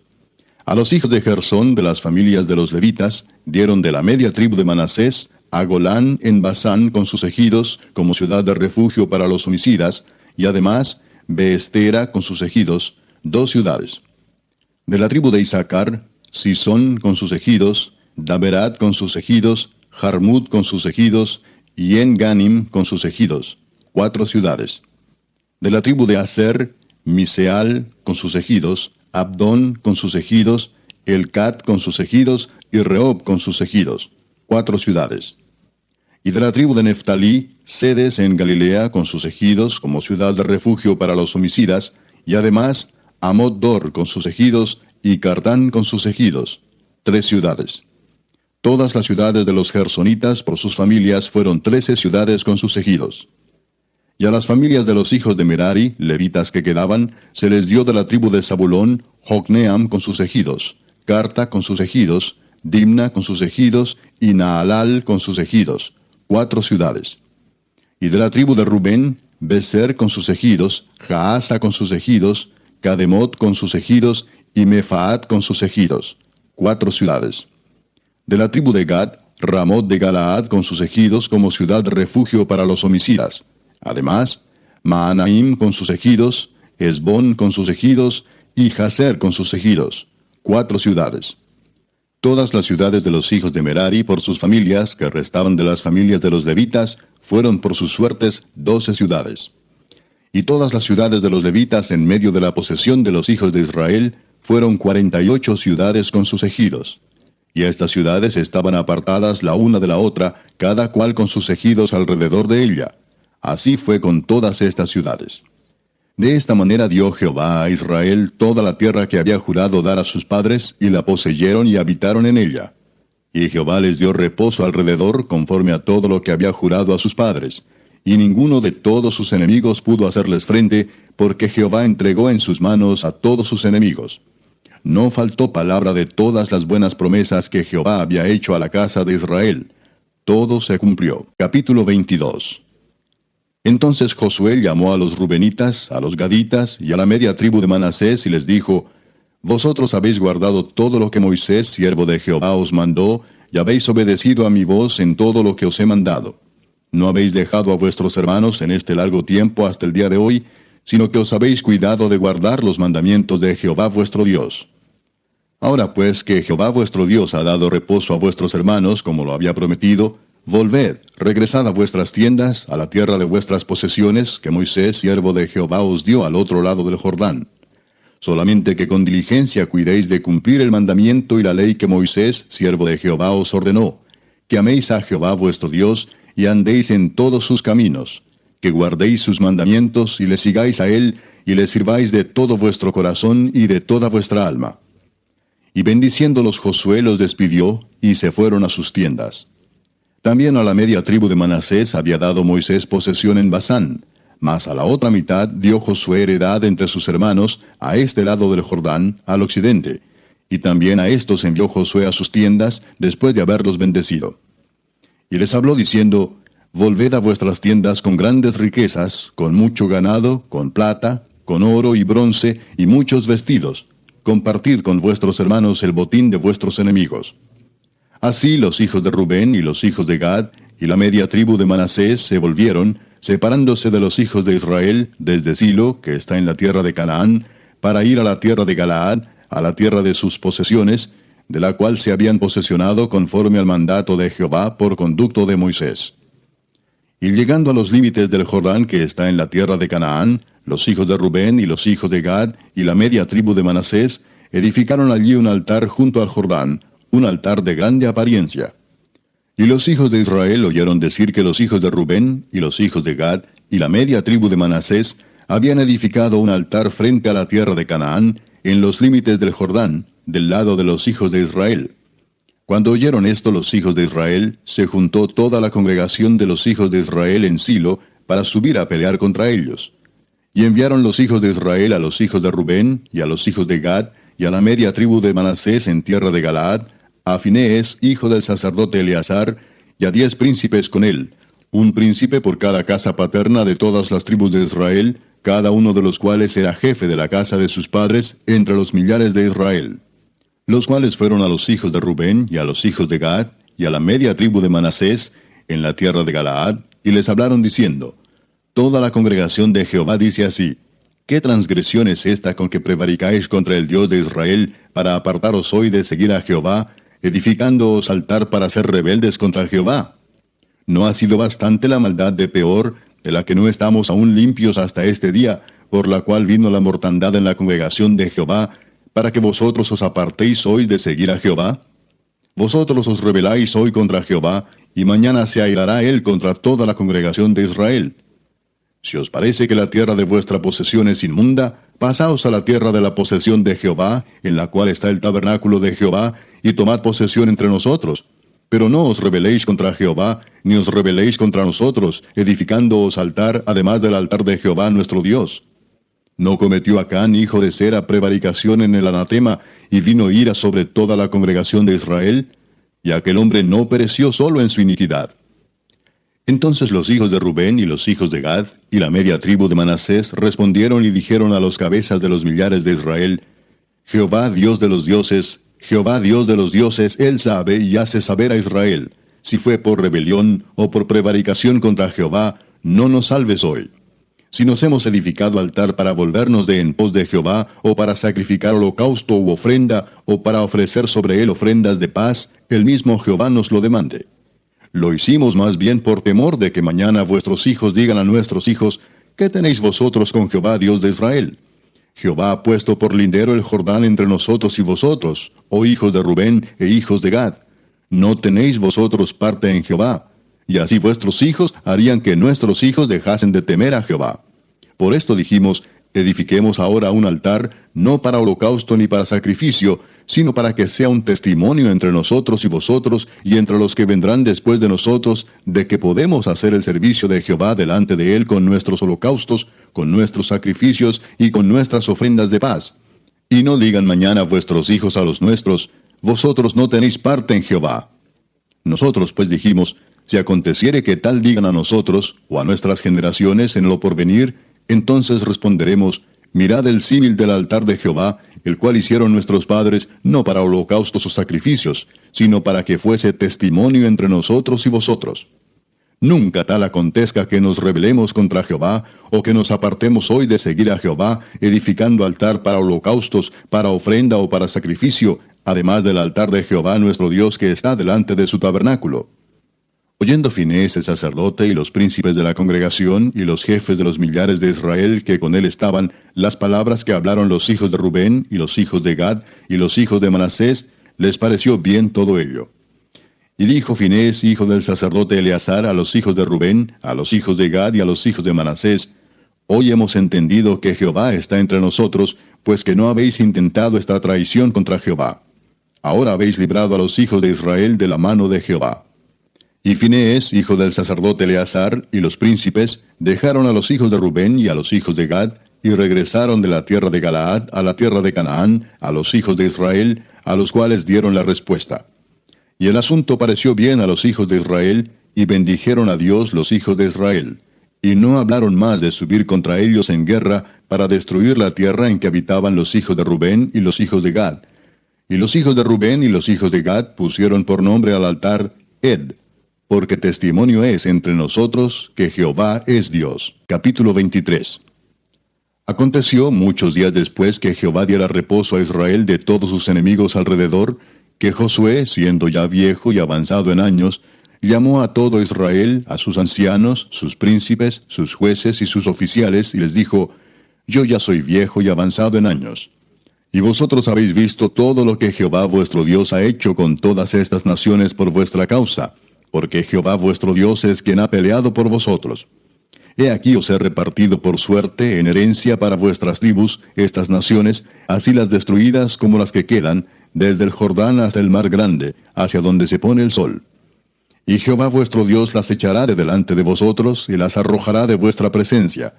A los hijos de Gersón de las familias de los levitas dieron de la media tribu de Manasés a Golán en Basán con sus ejidos como ciudad de refugio para los homicidas, y además Beestera con sus ejidos, 2 ciudades. De la tribu de Isaacar, Sisón con sus ejidos, Daberat con sus ejidos, Jarmut con sus ejidos, y En-Ganim con sus ejidos, 4 ciudades. De la tribu de Aser, Miseal con sus ejidos, Abdón con sus ejidos, Elcat con sus ejidos y Rehob con sus ejidos, 4 ciudades. Y de la tribu de Neftalí, Sedes en Galilea con sus ejidos como ciudad de refugio para los homicidas, y además Amot-Dor con sus ejidos y Cardán con sus ejidos, 3 ciudades. Todas las ciudades de los gersonitas por sus familias fueron 13 ciudades con sus ejidos. Y a las familias de los hijos de Merari, levitas que quedaban, se les dio de la tribu de Zabulón, Jocneam con sus ejidos, Carta con sus ejidos, Dimna con sus ejidos y Naalal con sus ejidos, 4 ciudades. Y de la tribu de Rubén, Beser con sus ejidos, Jaasa con sus ejidos, Cademot con sus ejidos y Mefaat con sus ejidos, 4 ciudades. De la tribu de Gad, Ramot de Galaad con sus ejidos como ciudad de refugio para los homicidas. Además, Maanaim con sus ejidos, Esbón con sus ejidos y Jazer con sus ejidos, 4 ciudades. Todas las ciudades de los hijos de Merari por sus familias, que restaban de las familias de los levitas, fueron por sus suertes 12 ciudades. Y todas las ciudades de los levitas en medio de la posesión de los hijos de Israel fueron 48 ciudades con sus ejidos. Y estas ciudades estaban apartadas la una de la otra, cada cual con sus ejidos alrededor de ella. Así fue con todas estas ciudades. De esta manera dio Jehová a Israel toda la tierra que había jurado dar a sus padres, y la poseyeron y habitaron en ella. Y Jehová les dio reposo alrededor, conforme a todo lo que había jurado a sus padres. y ninguno de todos sus enemigos pudo hacerles frente, porque Jehová entregó en sus manos a todos sus enemigos. No faltó palabra de todas las buenas promesas que Jehová había hecho a la casa de Israel. Todo se cumplió. Capítulo 22. Entonces Josué llamó a los rubenitas, a los gaditas y a la media tribu de Manasés y les dijo: Vosotros habéis guardado todo lo que Moisés, siervo de Jehová, os mandó, y habéis obedecido a mi voz en todo lo que os he mandado. No habéis dejado a vuestros hermanos en este largo tiempo hasta el día de hoy, sino que os habéis cuidado de guardar los mandamientos de Jehová vuestro Dios. Ahora pues que Jehová vuestro Dios ha dado reposo a vuestros hermanos, como lo había prometido, volved, regresad a vuestras tiendas, a la tierra de vuestras posesiones, que Moisés, siervo de Jehová, os dio al otro lado del Jordán. Solamente que con diligencia cuidéis de cumplir el mandamiento y la ley que Moisés, siervo de Jehová, os ordenó, que améis a Jehová vuestro Dios, y andéis en todos sus caminos, que guardéis sus mandamientos, y le sigáis a él, y le sirváis de todo vuestro corazón y de toda vuestra alma. Y bendiciéndolos Josué los despidió, y se fueron a sus tiendas. También a la media tribu de Manasés había dado Moisés posesión en Basán, mas a la otra mitad dio Josué heredad entre sus hermanos, a este lado del Jordán, al occidente, y también a estos envió Josué a sus tiendas, después de haberlos bendecido. Y les habló diciendo: Volved a vuestras tiendas con grandes riquezas, con mucho ganado, con plata, con oro y bronce, y muchos vestidos. Compartid con vuestros hermanos el botín de vuestros enemigos. Así los hijos de Rubén y los hijos de Gad, y la media tribu de Manasés se volvieron, separándose de los hijos de Israel, desde Silo, que está en la tierra de Canaán, para ir a la tierra de Galaad, a la tierra de sus posesiones, de la cual se habían posesionado conforme al mandato de Jehová por conducto de Moisés. Y llegando a los límites del Jordán que está en la tierra de Canaán, los hijos de Rubén y los hijos de Gad y la media tribu de Manasés edificaron allí un altar junto al Jordán, un altar de grande apariencia. Y los hijos de Israel oyeron decir que los hijos de Rubén y los hijos de Gad y la media tribu de Manasés habían edificado un altar frente a la tierra de Canaán, en los límites del Jordán, del lado de los hijos de Israel. Cuando oyeron esto los hijos de Israel, se juntó toda la congregación de los hijos de Israel en Silo para subir a pelear contra ellos. Y enviaron los hijos de Israel a los hijos de Rubén y a los hijos de Gad y a la media tribu de Manasés en tierra de Galaad, a Finees, hijo del sacerdote Eleazar, y a 10 príncipes con él, un príncipe por cada casa paterna de todas las tribus de Israel, cada uno de los cuales era jefe de la casa de sus padres entre los millares de Israel. Los cuales fueron a los hijos de Rubén y a los hijos de Gad y a la media tribu de Manasés en la tierra de Galaad, y les hablaron diciendo: Toda la congregación de Jehová dice así: ¿Qué transgresión es esta con que prevaricáis contra el Dios de Israel para apartaros hoy de seguir a Jehová, edificándoos altar para ser rebeldes contra Jehová? ¿No ha sido bastante la maldad de Peor, de la que no estamos aún limpios hasta este día, por la cual vino la mortandad en la congregación de Jehová, para que vosotros os apartéis hoy de seguir a Jehová? Vosotros os rebeláis hoy contra Jehová, y mañana se airará él contra toda la congregación de Israel. Si os parece que la tierra de vuestra posesión es inmunda, pasaos a la tierra de la posesión de Jehová, en la cual está el tabernáculo de Jehová, y tomad posesión entre nosotros. Pero no os rebeléis contra Jehová, ni os rebeléis contra nosotros, edificándoos altar, además del altar de Jehová nuestro Dios. ¿No cometió Acán, hijo de Sera, prevaricación en el anatema, y vino ira sobre toda la congregación de Israel? Y aquel hombre no pereció solo en su iniquidad. Entonces los hijos de Rubén y los hijos de Gad y la media tribu de Manasés respondieron y dijeron a los cabezas de los millares de Israel: Jehová Dios de los dioses, Jehová Dios de los dioses, él sabe y hace saber a Israel, si fue por rebelión o por prevaricación contra Jehová, no nos salves hoy. Si nos hemos edificado altar para volvernos de en pos de Jehová, o para sacrificar holocausto u ofrenda, o para ofrecer sobre él ofrendas de paz, el mismo Jehová nos lo demande. Lo hicimos más bien por temor de que mañana vuestros hijos digan a nuestros hijos: ¿Qué tenéis vosotros con Jehová Dios de Israel? Jehová ha puesto por lindero el Jordán entre nosotros y vosotros, oh hijos de Rubén e hijos de Gad. No tenéis vosotros parte en Jehová. Y así vuestros hijos harían que nuestros hijos dejasen de temer a Jehová. Por esto dijimos: edifiquemos ahora un altar, no para holocausto ni para sacrificio, sino para que sea un testimonio entre nosotros y vosotros, y entre los que vendrán después de nosotros, de que podemos hacer el servicio de Jehová delante de él con nuestros holocaustos, con nuestros sacrificios y con nuestras ofrendas de paz. Y no digan mañana vuestros hijos a los nuestros, vosotros no tenéis parte en Jehová. Nosotros pues dijimos, si aconteciere que tal digan a nosotros, o a nuestras generaciones en lo porvenir, entonces responderemos, mirad el símil del altar de Jehová, el cual hicieron nuestros padres, no para holocaustos o sacrificios, sino para que fuese testimonio entre nosotros y vosotros. Nunca tal acontezca que nos rebelemos contra Jehová, o que nos apartemos hoy de seguir a Jehová, edificando altar para holocaustos, para ofrenda o para sacrificio, además del altar de Jehová nuestro Dios que está delante de su tabernáculo. Oyendo Finehés el sacerdote y los príncipes de la congregación y los jefes de los millares de Israel que con él estaban, las palabras que hablaron los hijos de Rubén y los hijos de Gad y los hijos de Manasés, les pareció bien todo ello. Y dijo Finehés, hijo del sacerdote Eleazar, a los hijos de Rubén, a los hijos de Gad y a los hijos de Manasés, hoy hemos entendido que Jehová está entre nosotros, pues que no habéis intentado esta traición contra Jehová. Ahora habéis librado a los hijos de Israel de la mano de Jehová. Y Finehés, hijo del sacerdote Eleazar, y los príncipes, dejaron a los hijos de Rubén y a los hijos de Gad, y regresaron de la tierra de Galaad a la tierra de Canaán, a los hijos de Israel, a los cuales dieron la respuesta. Y el asunto pareció bien a los hijos de Israel, y bendijeron a Dios los hijos de Israel. Y no hablaron más de subir contra ellos en guerra, para destruir la tierra en que habitaban los hijos de Rubén y los hijos de Gad. Y los hijos de Rubén y los hijos de Gad pusieron por nombre al altar Ed, porque testimonio es entre nosotros que Jehová es Dios. Capítulo 23. Aconteció muchos días después que Jehová diera reposo a Israel de todos sus enemigos alrededor, que Josué, siendo ya viejo y avanzado en años, llamó a todo Israel, a sus ancianos, sus príncipes, sus jueces y sus oficiales, y les dijo, yo ya soy viejo y avanzado en años. Y vosotros habéis visto todo lo que Jehová vuestro Dios ha hecho con todas estas naciones por vuestra causa, porque Jehová vuestro Dios es quien ha peleado por vosotros. He aquí os he repartido por suerte en herencia para vuestras tribus estas naciones, así las destruidas como las que quedan, desde el Jordán hasta el mar grande, hacia donde se pone el sol. Y Jehová vuestro Dios las echará de delante de vosotros, y las arrojará de vuestra presencia,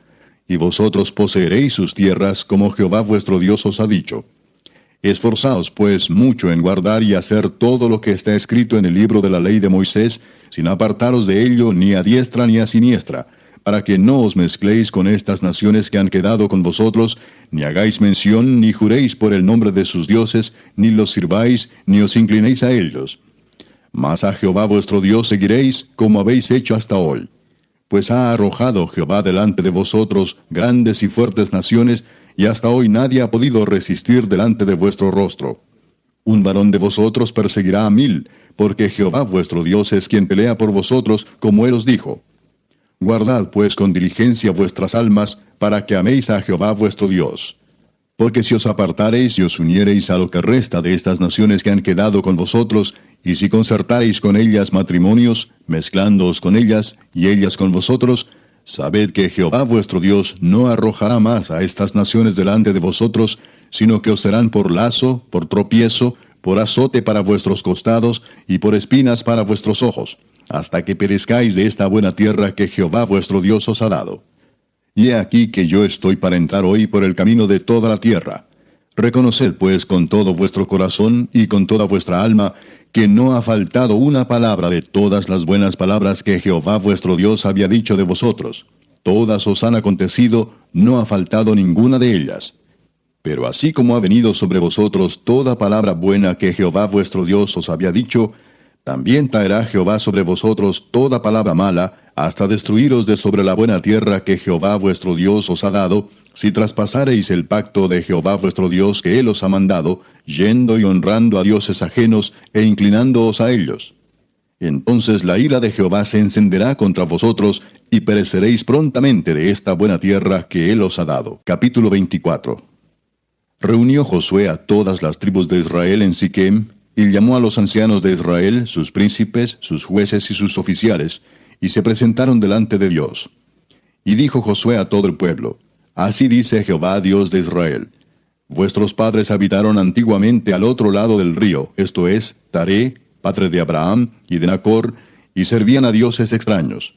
y vosotros poseeréis sus tierras como Jehová vuestro Dios os ha dicho. Esforzaos, pues, mucho en guardar y hacer todo lo que está escrito en el libro de la ley de Moisés, sin apartaros de ello ni a diestra ni a siniestra, para que no os mezcléis con estas naciones que han quedado con vosotros, ni hagáis mención, ni juréis por el nombre de sus dioses, ni los sirváis, ni os inclinéis a ellos. Mas a Jehová vuestro Dios seguiréis, como habéis hecho hasta hoy. Pues ha arrojado Jehová delante de vosotros grandes y fuertes naciones, y hasta hoy nadie ha podido resistir delante de vuestro rostro. Un varón de vosotros perseguirá a 1000, porque Jehová vuestro Dios es quien pelea por vosotros, como él os dijo. Guardad pues con diligencia vuestras almas, para que améis a Jehová vuestro Dios. Porque si os apartareis y os uniereis a lo que resta de estas naciones que han quedado con vosotros, y si concertareis con ellas matrimonios, mezclándoos con ellas, y ellas con vosotros, sabed que Jehová vuestro Dios no arrojará más a estas naciones delante de vosotros, sino que os serán por lazo, por tropiezo, por azote para vuestros costados, y por espinas para vuestros ojos, hasta que perezcáis de esta buena tierra que Jehová vuestro Dios os ha dado. Y he aquí que yo estoy para entrar hoy por el camino de toda la tierra. Reconoced pues con todo vuestro corazón y con toda vuestra alma, que no ha faltado una palabra de todas las buenas palabras que Jehová vuestro Dios había dicho de vosotros. Todas os han acontecido, no ha faltado ninguna de ellas. Pero así como ha venido sobre vosotros toda palabra buena que Jehová vuestro Dios os había dicho, también traerá Jehová sobre vosotros toda palabra mala, hasta destruiros de sobre la buena tierra que Jehová vuestro Dios os ha dado, si traspasareis el pacto de Jehová vuestro Dios que él os ha mandado, yendo y honrando a dioses ajenos e inclinándoos a ellos. Entonces la ira de Jehová se encenderá contra vosotros, y pereceréis prontamente de esta buena tierra que él os ha dado. Capítulo 24. Reunió Josué a todas las tribus de Israel en Siquem, y llamó a los ancianos de Israel, sus príncipes, sus jueces y sus oficiales, y se presentaron delante de Dios. Y dijo Josué a todo el pueblo, Así dice Jehová Dios de Israel, Vuestros padres habitaron antiguamente al otro lado del río, esto es, Taré, padre de Abraham y de Nacor, y servían a dioses extraños.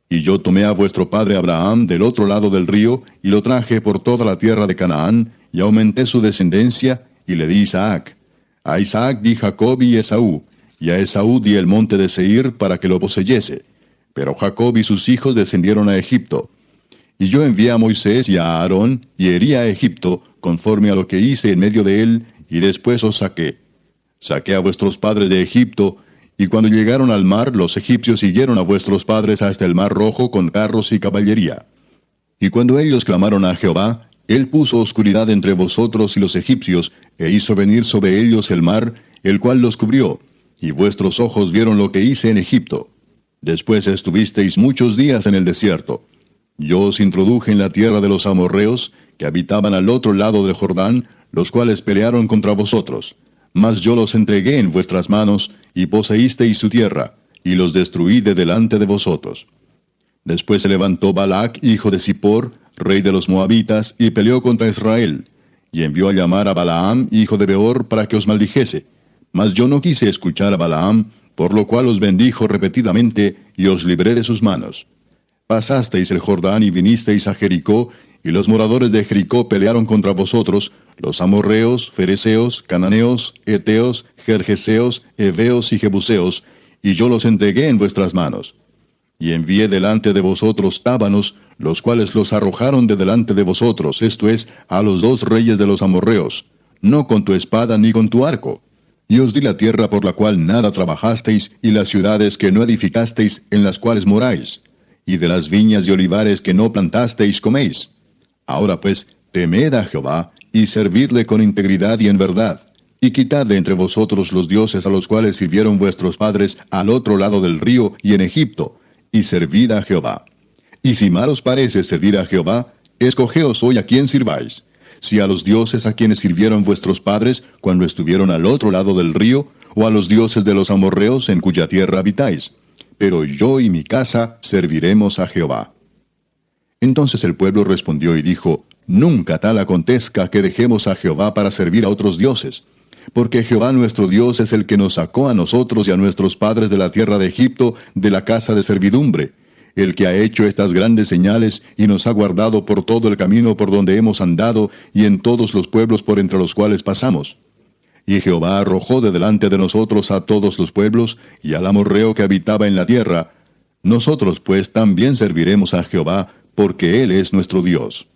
Y yo tomé a vuestro padre Abraham del otro lado del río, y lo traje por toda la tierra de Canaán, y aumenté su descendencia, y le di Isaac. A Isaac di Jacob y Esaú, y a Esaú di el monte de Seir para que lo poseyese. Pero Jacob y sus hijos descendieron a Egipto. Y yo envié a Moisés y a Aarón, y herí a Egipto, conforme a lo que hice en medio de él, y después os saqué. Saqué a vuestros padres de Egipto, y cuando llegaron al mar, los egipcios siguieron a vuestros padres hasta el mar Rojo con carros y caballería. Y cuando ellos clamaron a Jehová, él puso oscuridad entre vosotros y los egipcios, e hizo venir sobre ellos el mar, el cual los cubrió, y vuestros ojos vieron lo que hice en Egipto. Después estuvisteis muchos días en el desierto. Yo os introduje en la tierra de los amorreos, que habitaban al otro lado del Jordán, los cuales pelearon contra vosotros. Mas yo los entregué en vuestras manos, y poseísteis su tierra, y los destruí de delante de vosotros. Después se levantó Balac, hijo de Zippor, rey de los Moabitas, y peleó contra Israel, y envió a llamar a Balaam, hijo de Beor, para que os maldijese. Mas yo no quise escuchar a Balaam, por lo cual os bendijo repetidamente, y os libré de sus manos. Pasasteis el Jordán y vinisteis a Jericó, y los moradores de Jericó pelearon contra vosotros, los amorreos, fereceos, cananeos, eteos, gergeseos, heveos y jebuseos, y yo los entregué en vuestras manos. Y envié delante de vosotros tábanos, los cuales los arrojaron de delante de vosotros, esto es, a los dos reyes de los amorreos, no con tu espada ni con tu arco. Y os di la tierra por la cual nada trabajasteis, y las ciudades que no edificasteis, en las cuales moráis. Y de las viñas y olivares que no plantasteis coméis. Ahora pues, temed a Jehová, y servidle con integridad y en verdad, y quitad de entre vosotros los dioses a los cuales sirvieron vuestros padres al otro lado del río y en Egipto, y servid a Jehová. Y si mal os parece servir a Jehová, escogeos hoy a quién sirváis, si a los dioses a quienes sirvieron vuestros padres cuando estuvieron al otro lado del río, o a los dioses de los amorreos en cuya tierra habitáis. Pero yo y mi casa serviremos a Jehová. Entonces el pueblo respondió y dijo, nunca tal acontezca que dejemos a Jehová para servir a otros dioses. Porque Jehová nuestro Dios es el que nos sacó a nosotros y a nuestros padres de la tierra de Egipto, de la casa de servidumbre, el que ha hecho estas grandes señales y nos ha guardado por todo el camino por donde hemos andado y en todos los pueblos por entre los cuales pasamos. Y Jehová arrojó de delante de nosotros a todos los pueblos y al amorreo que habitaba en la tierra. Nosotros pues también serviremos a Jehová, porque Él es nuestro Dios.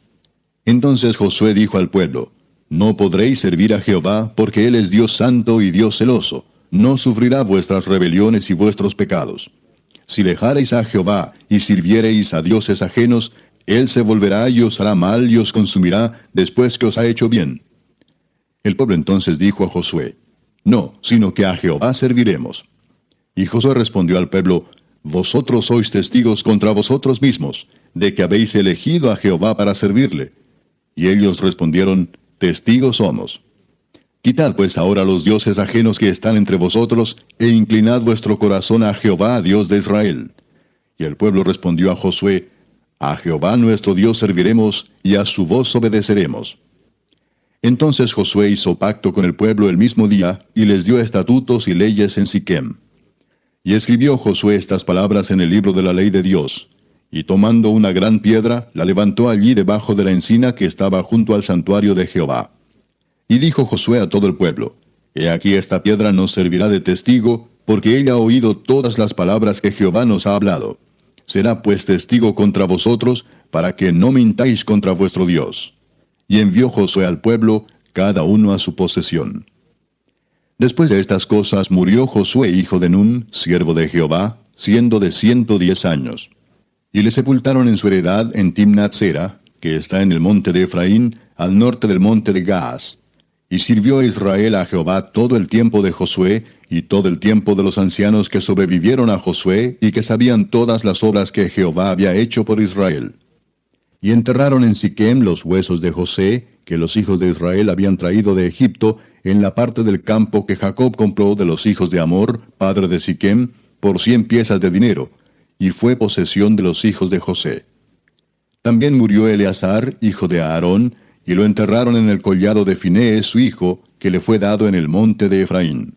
Entonces Josué dijo al pueblo, no podréis servir a Jehová, porque Él es Dios santo y Dios celoso, no sufrirá vuestras rebeliones y vuestros pecados. Si dejareis a Jehová y sirviereis a dioses ajenos, Él se volverá y os hará mal y os consumirá después que os ha hecho bien. El pueblo entonces dijo a Josué, no, sino que a Jehová serviremos. Y Josué respondió al pueblo, vosotros sois testigos contra vosotros mismos, de que habéis elegido a Jehová para servirle. Y ellos respondieron, testigos somos. Quitad pues ahora los dioses ajenos que están entre vosotros, e inclinad vuestro corazón a Jehová, Dios de Israel. Y el pueblo respondió a Josué, a Jehová nuestro Dios serviremos, y a su voz obedeceremos. Entonces Josué hizo pacto con el pueblo el mismo día, y les dio estatutos y leyes en Siquem. Y escribió Josué estas palabras en el libro de la ley de Dios. Y tomando una gran piedra, la levantó allí debajo de la encina que estaba junto al santuario de Jehová. Y dijo Josué a todo el pueblo, he aquí esta piedra nos servirá de testigo, porque ella ha oído todas las palabras que Jehová nos ha hablado. Será pues testigo contra vosotros, para que no mintáis contra vuestro Dios. Y envió Josué al pueblo, cada uno a su posesión. Después de estas cosas murió Josué hijo de Nun, siervo de Jehová, siendo de 110 años. Y le sepultaron en su heredad en Timnat-Sera, que está en el monte de Efraín, al norte del monte de Gaas. Y sirvió Israel a Jehová todo el tiempo de Josué, y todo el tiempo de los ancianos que sobrevivieron a Josué, y que sabían todas las obras que Jehová había hecho por Israel. Y enterraron en Siquem los huesos de José, que los hijos de Israel habían traído de Egipto, en la parte del campo que Jacob compró de los hijos de Amor, padre de Siquem, por 100 piezas de dinero, y fue posesión de los hijos de José. También murió Eleazar, hijo de Aarón, y lo enterraron en el collado de Finehés su hijo, que le fue dado en el monte de Efraín.